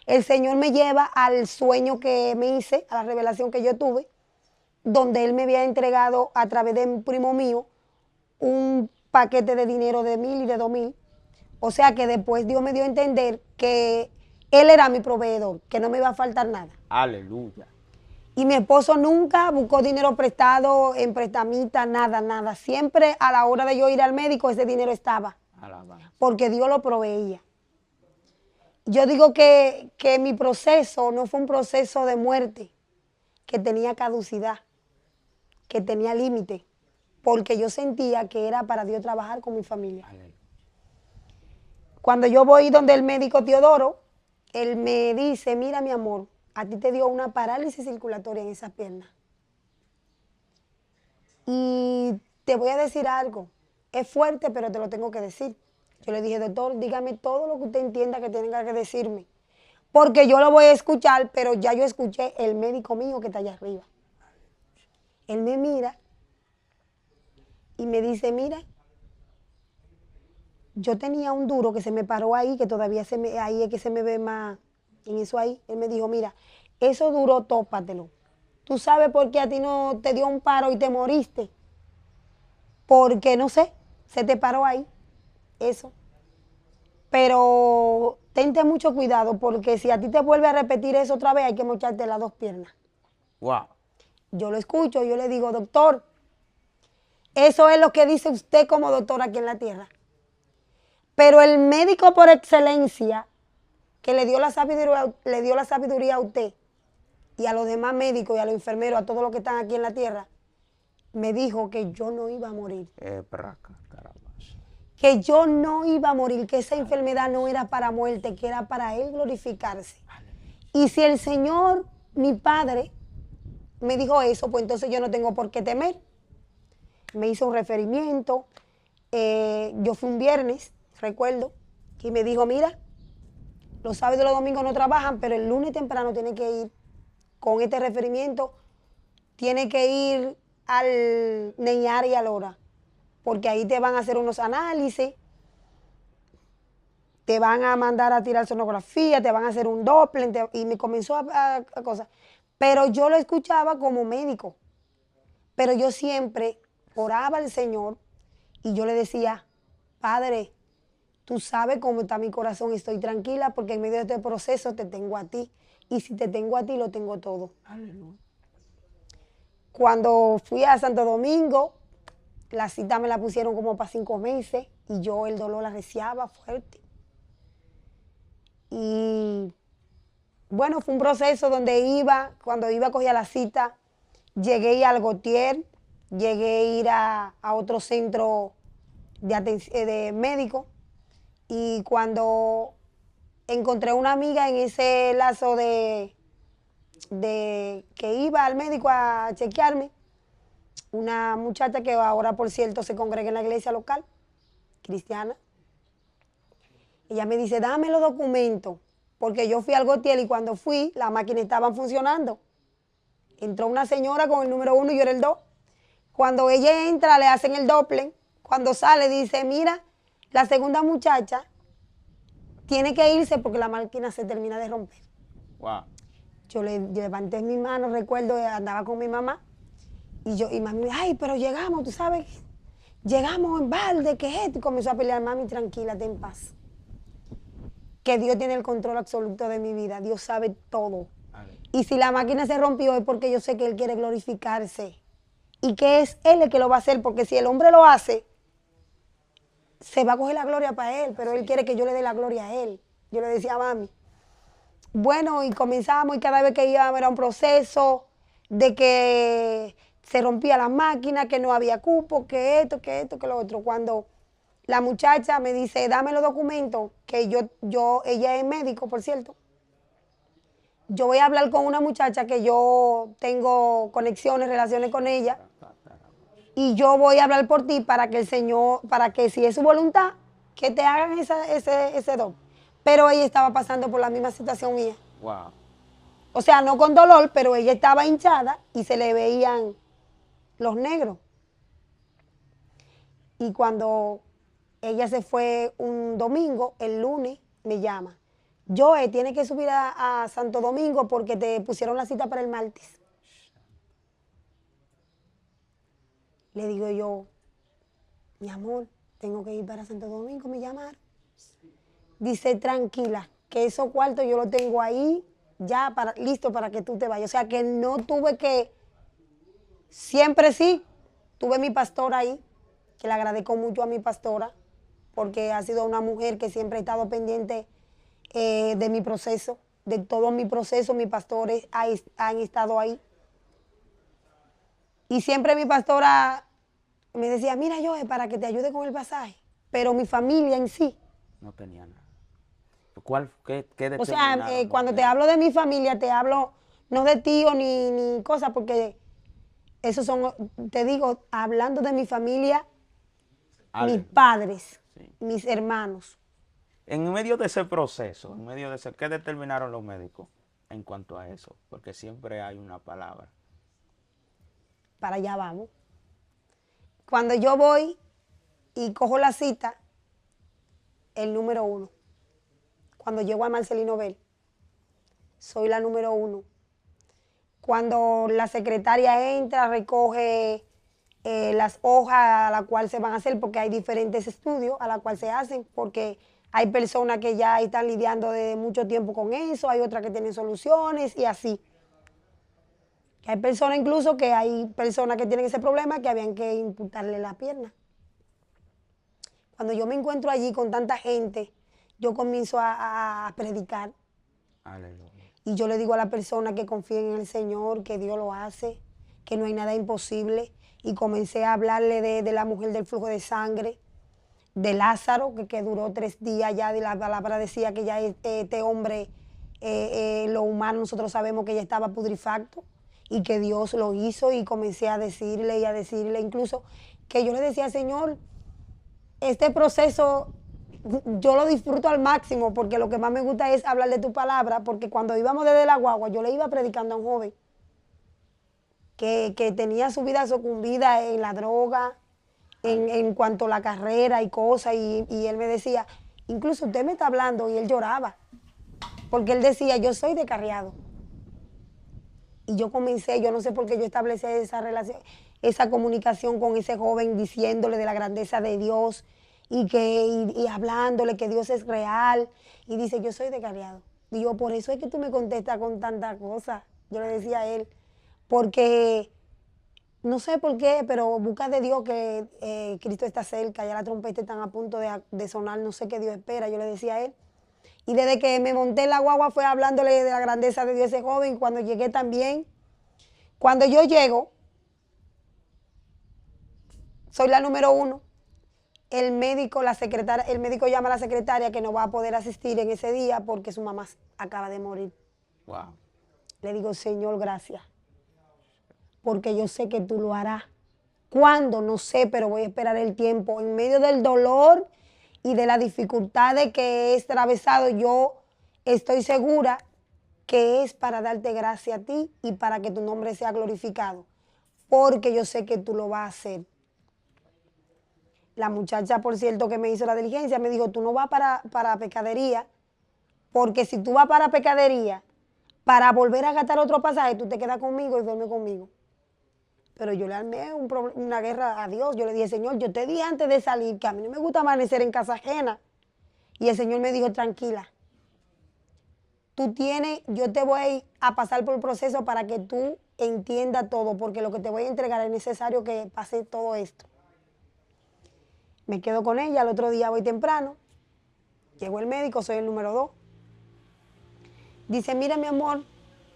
el Señor me lleva al sueño que me hice, a la revelación que yo tuve, donde Él me había entregado a través de un primo mío un paquete de dinero de 1,000 y de 2,000. O sea que después Dios me dio a entender que Él era mi proveedor, que no me iba a faltar nada. Aleluya. Y mi esposo nunca buscó dinero prestado, en prestamita, nada, nada. Siempre a la hora de yo ir al médico, ese dinero estaba. Alabanza. Porque Dios lo proveía. Yo digo que mi proceso no fue un proceso de muerte, que tenía caducidad, que tenía límite, porque yo sentía que era para Dios trabajar con mi familia. Aleluya. Cuando yo voy donde el médico Teodoro, él me dice, mira mi amor, a ti te dio una parálisis circulatoria en esas piernas. Y te voy a decir algo, es fuerte, pero te lo tengo que decir. Yo le dije, doctor, dígame todo lo que usted entienda que tenga que decirme, porque yo lo voy a escuchar, pero ya yo escuché el médico mío que está allá arriba. Él me mira y me dice, mira, yo tenía un duro que se me paró ahí, que todavía ahí es que se me ve más, en eso ahí. Él me dijo, mira, eso duro, tópatelo. ¿Tú sabes por qué a ti no te dio un paro y te moriste? Porque, no sé, se te paró ahí, eso. Pero tente mucho cuidado, porque si a ti te vuelve a repetir eso otra vez, hay que mocharte las dos piernas. Wow. Yo lo escucho, yo le digo, doctor, eso es lo que dice usted como doctor aquí en la tierra. Pero el médico por excelencia, que le dio la sabiduría a usted y a los demás médicos y a los enfermeros, a todos los que están aquí en la tierra, me dijo que yo no iba a morir. Que yo no iba a morir, que esa enfermedad no era para muerte, que era para Él glorificarse. Y si el Señor, mi Padre, me dijo eso, pues entonces yo no tengo por qué temer. Me hizo un referimiento, yo fui un viernes, recuerdo, y me dijo, mira, los sábados y los domingos no trabajan, pero el lunes temprano tiene que ir con este referimiento, tiene que ir al NEIAR y al HORA, porque ahí te van a hacer unos análisis, te van a mandar a tirar sonografía, te van a hacer un Doppler, y me comenzó a cosas. Pero yo lo escuchaba como médico, pero yo siempre oraba al Señor y yo le decía, Padre, tú sabes cómo está mi corazón, estoy tranquila porque en medio de este proceso te tengo a ti. Y si te tengo a ti, lo tengo todo. Aleluya. Cuando fui a Santo Domingo, la cita me la pusieron como para 5 meses y yo el dolor la arreciaba fuerte. Y bueno, fue un proceso donde cuando cogía la cita, llegué al Gautier, llegué a ir a otro centro de médico. Y cuando encontré una amiga en ese lazo de que iba al médico a chequearme, una muchacha que ahora, por cierto, se congrega en la iglesia local, cristiana, ella me dice, dame los documentos, porque yo fui al Gautier y cuando fui, las máquinas estaban funcionando. Entró una señora con el número 1 y yo era el 2. Cuando ella entra, le hacen el Doppler. Cuando sale, dice, mira, La segunda muchacha tiene que irse porque la máquina se termina de romper. Wow. Yo le levanté mi mano, recuerdo, andaba con mi mamá, y mami, ay, pero llegamos, tú sabes, llegamos en balde, ¿qué es esto? Y comenzó a pelear, mami, tranquila, ten paz. Que Dios tiene el control absoluto de mi vida, Dios sabe todo. Y si la máquina se rompió es porque yo sé que Él quiere glorificarse. Y que es Él el que lo va a hacer, porque si el hombre lo hace, se va a coger la gloria para Él, pero Él quiere que yo le dé la gloria a Él. Yo le decía a mami, bueno, y comenzamos y cada vez que íbamos era un proceso de que se rompía la máquina, que no había cupo, que esto, que lo otro. Cuando la muchacha me dice, dame los documentos, que ella es médico, por cierto. Yo voy a hablar con una muchacha que yo tengo conexiones, relaciones con ella, y yo voy a hablar por ti para que el Señor, para que si es su voluntad, que te hagan ese don. Pero ella estaba pasando por la misma situación mía. Wow. O sea, no con dolor, pero ella estaba hinchada y se le veían los negros. Y cuando ella se fue un domingo, el lunes me llama. Joe, tienes que subir a Santo Domingo porque te pusieron la cita para el martes. Le digo yo, mi amor, tengo que ir para Santo Domingo, me llamaron. Dice, tranquila, que esos cuartos yo los tengo ahí ya listo para que tú te vayas. O sea, que no tuve que, siempre sí, tuve mi pastora ahí, que le agradezco mucho a mi pastora, porque ha sido una mujer que siempre ha estado pendiente de mi proceso, de todo mi proceso, mis pastores han estado ahí. Y siempre mi pastora me decía, mira, Joe, para que te ayude con el pasaje. Pero mi familia en sí. No tenía nada. ¿Qué O sea, determinaron cuando los te hablo de mi familia, te hablo no de tío ni cosas, porque esos son, te digo, hablando de mi familia, mis padres, Sí. mis hermanos. En medio de ese proceso, ¿qué determinaron los médicos en cuanto a eso? Porque siempre hay una palabra. Para allá vamos. Cuando yo voy y cojo la cita, el número 1. Cuando llego a Marcelino Bell, soy la número 1. Cuando la secretaria entra, recoge las hojas a las cuales se van a hacer, porque hay diferentes estudios a los cuales se hacen, porque hay personas que ya están lidiando de mucho tiempo con eso, hay otras que tienen soluciones y así. Hay personas incluso que tienen ese problema que habían que imputarle la pierna. Cuando yo me encuentro allí con tanta gente, yo comienzo a predicar. Aleluya. Y yo le digo a la persona que confíen en el Señor, que Dios lo hace, que no hay nada imposible. Y comencé a hablarle de la mujer del flujo de sangre, de Lázaro, que duró 3 días ya, de la palabra decía que ya este hombre, lo humano, nosotros sabemos que ya estaba pudrifacto y que Dios lo hizo, y comencé a decirle incluso que yo le decía, Señor, este proceso yo lo disfruto al máximo, porque lo que más me gusta es hablar de tu palabra, porque cuando íbamos desde la guagua, yo le iba predicando a un joven que tenía su vida sucumbida en la droga, en cuanto a la carrera y cosas, y él me decía, incluso usted me está hablando, y él lloraba, porque él decía, yo soy descarriado. Y yo comencé, yo no sé por qué yo establecí esa relación, esa comunicación con ese joven, diciéndole de la grandeza de Dios, y hablándole que Dios es real. Y dice, yo soy descarriado. Y yo, por eso es que tú me contestas con tanta cosa. Yo le decía a él, porque no sé por qué, pero busca de Dios que Cristo está cerca, ya la trompeta está a punto de sonar, no sé qué Dios espera. Yo le decía a él. Y desde que me monté en la guagua fue hablándole de la grandeza de Dios a ese joven. Cuando llegué también, cuando yo llego, soy la número 1. El médico llama a la secretaria que no va a poder asistir en ese día porque su mamá acaba de morir. Wow. Le digo, Señor, gracias, porque yo sé que tú lo harás. ¿Cuándo? No sé, pero voy a esperar el tiempo. En medio del dolor y de las dificultades que he atravesado, yo estoy segura que es para darte gracias a ti y para que tu nombre sea glorificado, porque yo sé que tú lo vas a hacer. La muchacha, por cierto, que me hizo la diligencia, me dijo, tú no vas para pecadería, porque si tú vas para pecadería, para volver a gastar otro pasaje, tú te quedas conmigo y duermes conmigo. Pero yo le armé una guerra a Dios. Yo le dije, Señor, yo te dije antes de salir que a mí no me gusta amanecer en casa ajena. Y el Señor me dijo, tranquila, yo te voy a pasar por el proceso para que tú entiendas todo, porque lo que te voy a entregar es necesario que pase todo esto. Me quedo con ella, al otro día voy temprano, llegó el médico, soy el número 2. Dice, mira mi amor,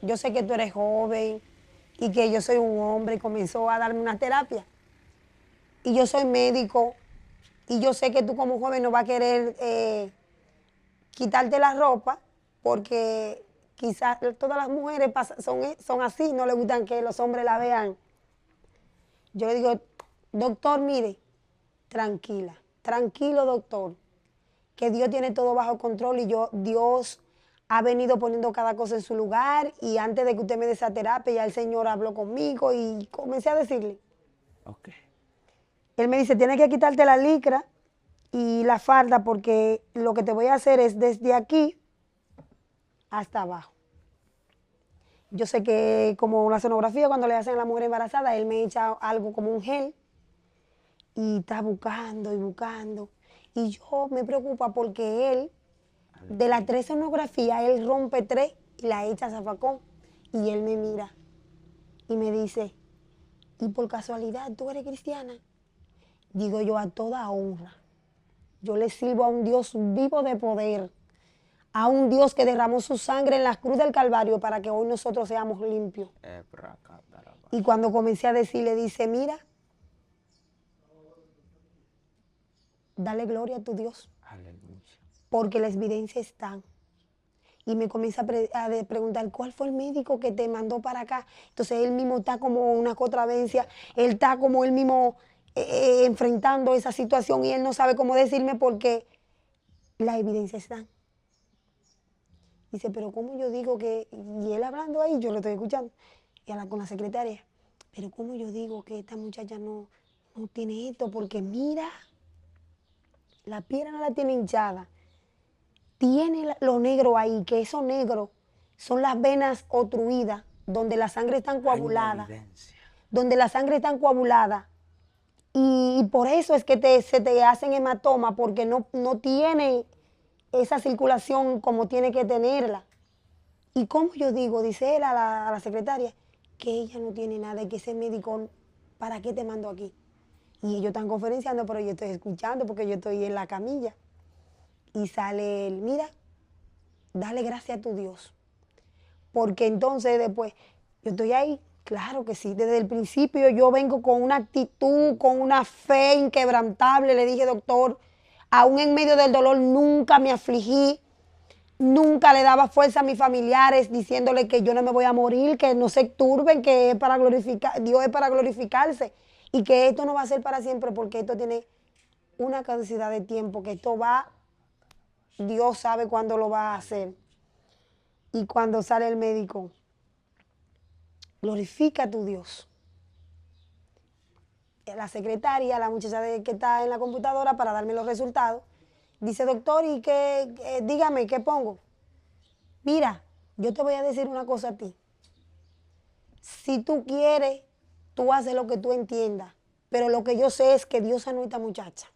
yo sé que tú eres joven y que yo soy un hombre, y comenzó a darme una terapia. Y yo soy médico y yo sé que tú como joven no vas a querer quitarte la ropa porque quizás todas las mujeres son así, no les gustan que los hombres la vean. Yo le digo, doctor, mire, tranquila, tranquilo doctor, que Dios tiene todo bajo control y Dios ha venido poniendo cada cosa en su lugar y antes de que usted me dé esa terapia ya el Señor habló conmigo y comencé a decirle. Ok. Él me dice, tienes que quitarte la licra y la falda porque lo que te voy a hacer es desde aquí hasta abajo. Yo sé que como la sonografía cuando le hacen a la mujer embarazada, él me echa algo como un gel y está buscando y buscando. Y yo me preocupa porque él, de las 3 sonografías, él rompe 3 y la echa a zafacón. Y él me mira y me dice, ¿y por casualidad tú eres cristiana? Digo yo, a toda honra. Yo le sirvo a un Dios vivo de poder, a un Dios que derramó su sangre en la cruz del Calvario para que hoy nosotros seamos limpios. Y cuando comencé a decirle, dice, mira, dale gloria a tu Dios, Aleluya. porque las evidencias están. Y me comienza a preguntar, ¿cuál fue el médico que te mandó para acá? Entonces él mismo está como una contravencia, él está como él mismo enfrentando esa situación y él no sabe cómo decirme porque las evidencias están. Dice, pero ¿cómo yo digo que...? Y él hablando ahí, yo lo estoy escuchando, y habla con la secretaria, pero ¿cómo yo digo que esta muchacha no tiene esto? Porque mira, la pierna no la tiene hinchada, tiene lo negro ahí, que eso negro son las venas obstruidas, donde la sangre está coagulada, donde la sangre está coagulada. Y por eso es que se te hacen hematomas, porque no tiene esa circulación como tiene que tenerla. Y como yo digo, dice él a la secretaria, que ella no tiene nada y que ese médico, ¿para qué te mando aquí? Y ellos están conferenciando, pero yo estoy escuchando porque yo estoy en la camilla. Y sale él, mira, dale gracias a tu Dios. Porque entonces después, yo estoy ahí, claro que sí, desde el principio yo vengo con una actitud, con una fe inquebrantable. Le dije, doctor, aún en medio del dolor nunca me afligí, nunca le daba fuerza a mis familiares diciéndole que yo no me voy a morir, que no se turben, que es para glorificar, Dios es para glorificarse y que esto no va a ser para siempre porque esto tiene una caducidad de tiempo, que esto va, Dios sabe cuándo lo va a hacer. Y cuando sale el médico, glorifica a tu Dios. La secretaria, la muchacha que está en la computadora para darme los resultados, dice, doctor, ¿y qué? Dígame, ¿qué pongo? Mira, yo te voy a decir una cosa a ti. Si tú quieres, tú haces lo que tú entiendas. Pero lo que yo sé es que Dios sanó a esta muchacha.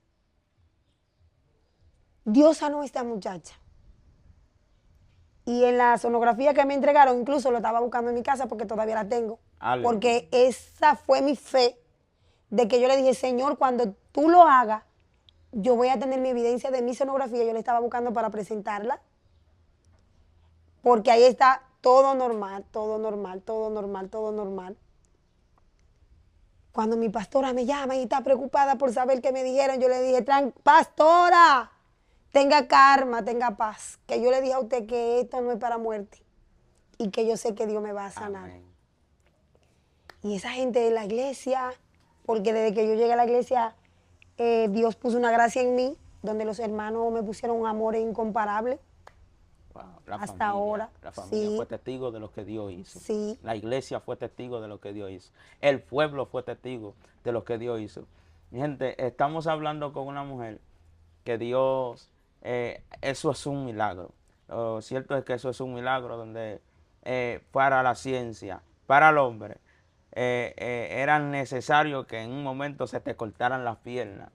Dios sanó a esta muchacha. Y en la sonografía que me entregaron, incluso lo estaba buscando en mi casa porque todavía la tengo. Aleluya. Porque esa fue mi fe de que yo le dije, Señor, cuando tú lo hagas, yo voy a tener mi evidencia de mi sonografía. Yo la estaba buscando para presentarla. Porque ahí está todo normal, todo normal, todo normal, todo normal. Cuando mi pastora me llama y está preocupada por saber qué me dijeron, yo le dije, pastora, tenga calma, tenga paz. Que yo le dije a usted que esto no es para muerte y que yo sé que Dios me va a sanar. Amén. Y esa gente de la iglesia, porque desde que yo llegué a la iglesia, Dios puso una gracia en mí, donde los hermanos me pusieron un amor incomparable. Hasta ahora. La familia fue testigo de lo que Dios hizo. Sí. La iglesia fue testigo de lo que Dios hizo. El pueblo fue testigo de lo que Dios hizo. Mi gente, estamos hablando con una mujer que Dios, eso es un milagro. Lo cierto es que eso es un milagro donde para la ciencia, para el hombre, era necesario que en un momento se te cortaran las piernas.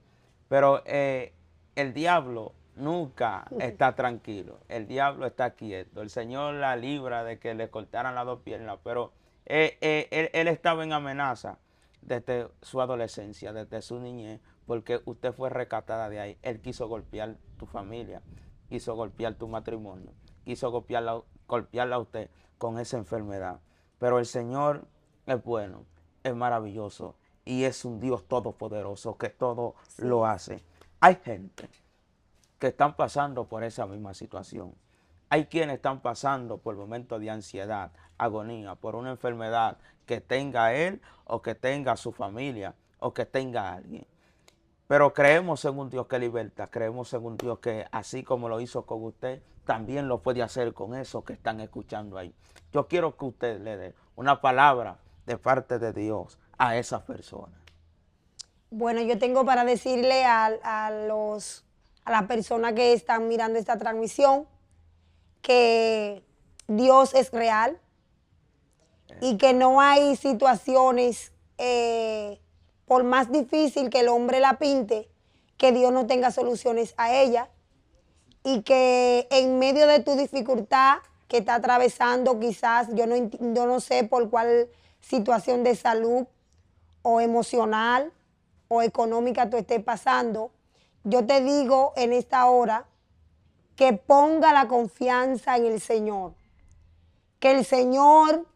Pero el diablo nunca está tranquilo, el diablo está quieto. El Señor la libra de que le cortaran las dos piernas, pero él estaba en amenaza desde su adolescencia, desde su niñez, porque usted fue rescatada de ahí. Él quiso golpear tu familia, quiso golpear tu matrimonio, quiso golpearla a usted con esa enfermedad. Pero el Señor es bueno, es maravilloso y es un Dios todopoderoso que todo lo hace. Hay gente que están pasando por esa misma situación. Hay quienes están pasando por momentos de ansiedad, agonía, por una enfermedad que tenga él o que tenga su familia o que tenga alguien. Pero creemos en un Dios que liberta, creemos en un Dios que así como lo hizo con usted, también lo puede hacer con esos que están escuchando ahí. Yo quiero que usted le dé una palabra de parte de Dios a esas personas. Bueno, yo tengo para decirle a las personas que están mirando esta transmisión que Dios es real y que no hay situaciones, por más difícil que el hombre la pinte, que Dios no tenga soluciones a ella, y que en medio de tu dificultad que está atravesando, quizás, yo no sé por cuál situación de salud o emocional o económica tú estés pasando, yo te digo en esta hora que ponga la confianza en el Señor, que el Señor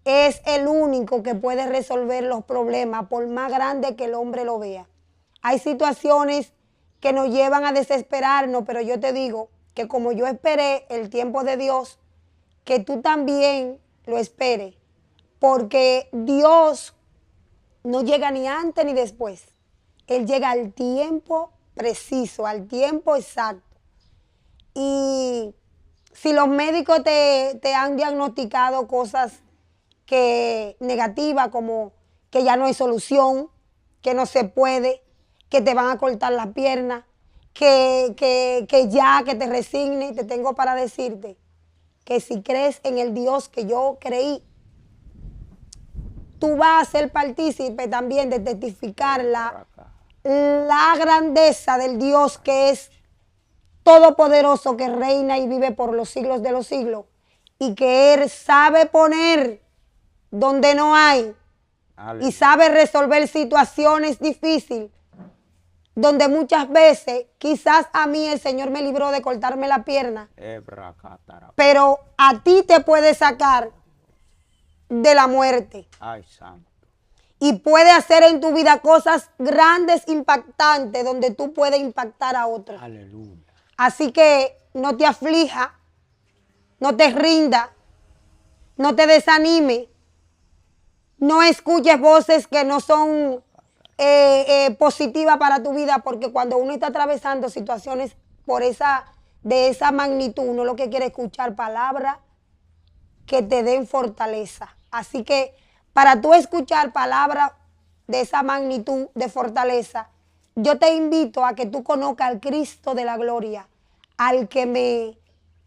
es el único que puede resolver los problemas, por más grande que el hombre lo vea. Hay situaciones que nos llevan a desesperarnos, pero yo te digo que como yo esperé el tiempo de Dios, que tú también lo esperes, porque Dios no llega ni antes ni después. Él llega al tiempo preciso, al tiempo exacto. Y si los médicos te han diagnosticado cosas negativas, como que ya no hay solución, que no se puede, que te van a cortar las piernas, que te resignes, te tengo para decirte que si crees en el Dios que yo creí, tú vas a ser partícipe también de testificar la grandeza del Dios que es todopoderoso, que reina y vive por los siglos de los siglos, y que Él sabe poner donde no hay. Aleluya. Y sabe resolver situaciones difíciles, donde muchas veces, quizás a mí el Señor me libró de cortarme la pierna, pero a ti te puede sacar de la muerte. Ay, santo. Y puede hacer en tu vida cosas grandes, impactantes, donde tú puedes impactar a otros. Aleluya. Así que no te aflija, no te rinda, no te desanime, no escuches voces que no son positivas para tu vida, porque cuando uno está atravesando situaciones de esa magnitud, uno lo que quiere es escuchar palabras que te den fortaleza. Así que para tú escuchar palabras de esa magnitud de fortaleza, yo te invito a que tú conozcas al Cristo de la gloria, al que me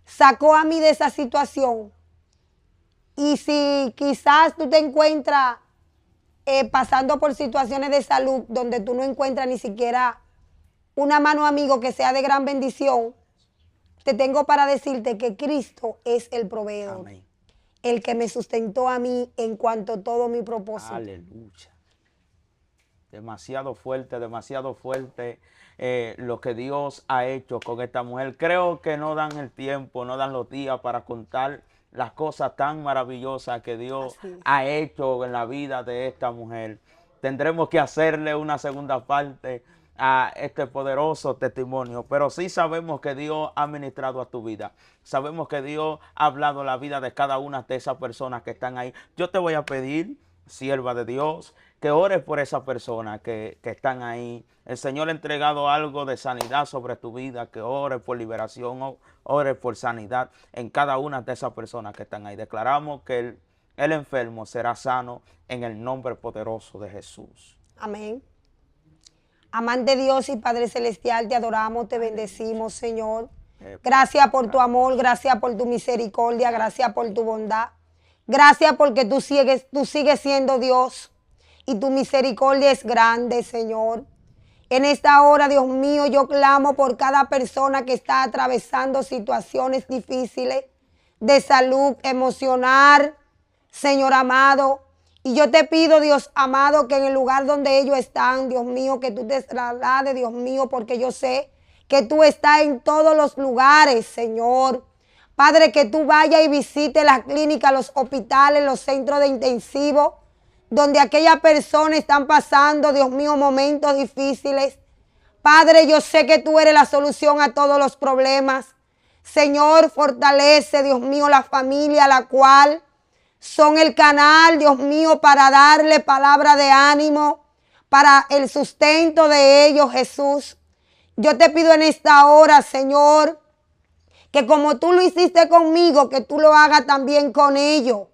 sacó a mí de esa situación. Y si quizás tú te encuentras pasando por situaciones de salud donde tú no encuentras ni siquiera una mano amigo que sea de gran bendición, te tengo para decirte que Cristo es el proveedor. Amén. El que me sustentó a mí en cuanto a todo mi propósito. Aleluya. Demasiado fuerte lo que Dios ha hecho con esta mujer. Creo que no dan el tiempo, no dan los días para contar las cosas tan maravillosas que Dios ha hecho en la vida de esta mujer. Tendremos que hacerle una segunda parte a este poderoso testimonio, pero sí sabemos que Dios ha ministrado a tu vida. Sabemos que Dios ha hablado la vida de cada una de esas personas que están ahí. Yo te voy a pedir, sierva de Dios, que ores por esas personas que están ahí. El Señor ha entregado algo de sanidad sobre tu vida, que ores por liberación, ores por sanidad en cada una de esas personas que están ahí. Declaramos que el enfermo será sano en el nombre poderoso de Jesús. Amén. Amante Dios y Padre Celestial, te adoramos, te bendecimos, Señor. Gracias por tu amor, gracias por tu misericordia, gracias por tu bondad. Gracias porque tú sigues siendo Dios y tu misericordia es grande, Señor. En esta hora, Dios mío, yo clamo por cada persona que está atravesando situaciones difíciles de salud emocional, Señor amado. Y yo te pido, Dios amado, que en el lugar donde ellos están, Dios mío, que tú te traslades, Dios mío, porque yo sé que tú estás en todos los lugares, Señor. Padre, que tú vayas y visites las clínicas, los hospitales, los centros de intensivo, donde aquellas personas están pasando, Dios mío, momentos difíciles. Padre, yo sé que tú eres la solución a todos los problemas. Señor, fortalece, Dios mío, la familia, la cual son el canal, Dios mío, para darle palabra de ánimo, para el sustento de ellos, Jesús. Yo te pido en esta hora, Señor, que como tú lo hiciste conmigo, que tú lo hagas también con ellos,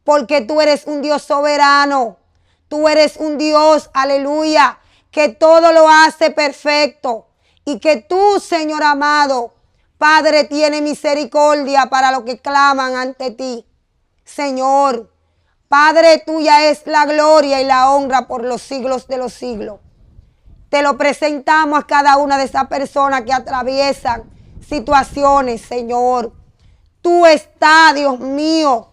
porque tú eres un Dios soberano, tú eres un Dios, aleluya, que todo lo hace perfecto y que tú, Señor amado, Padre, tiene misericordia para los que claman ante ti. Señor, Padre, tuya es la gloria y la honra por los siglos de los siglos. Te lo presentamos a cada una de esas personas que atraviesan situaciones, Señor. Tú estás, Dios mío,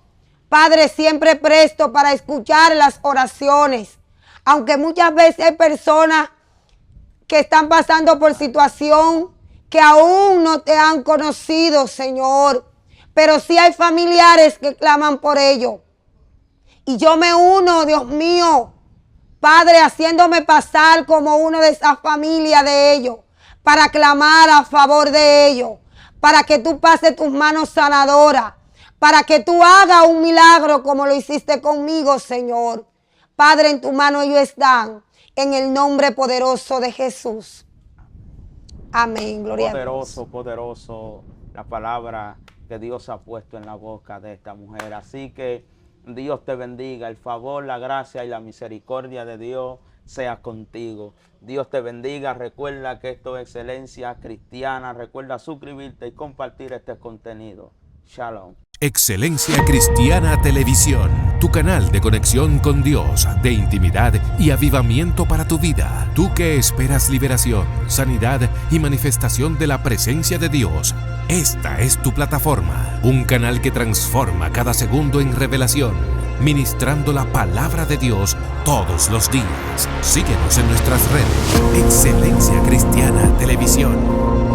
Padre, siempre presto para escuchar las oraciones. Aunque muchas veces hay personas que están pasando por situación que aún no te han conocido, Señor. Pero sí hay familiares que claman por ello. Y yo me uno, Dios mío, Padre, haciéndome pasar como uno de esas familias de ellos, para clamar a favor de ellos, para que tú pases tus manos sanadoras, para que tú hagas un milagro como lo hiciste conmigo, Señor. Padre, en tu mano ellos están, en el nombre poderoso de Jesús. Amén, gloria a Dios. Poderoso, poderoso la palabra que Dios ha puesto en la boca de esta mujer. Así que Dios te bendiga, el favor, la gracia y la misericordia de Dios sea contigo. Dios te bendiga, recuerda que esto es Excelencia Cristiana, recuerda suscribirte y compartir este contenido. Shalom. Excelencia Cristiana Televisión, tu canal de conexión con Dios, de intimidad y avivamiento para tu vida. Tú que esperas liberación, sanidad y manifestación de la presencia de Dios, esta es tu plataforma. Un canal que transforma cada segundo en revelación, ministrando la palabra de Dios todos los días. Síguenos en nuestras redes. Excelencia Cristiana Televisión.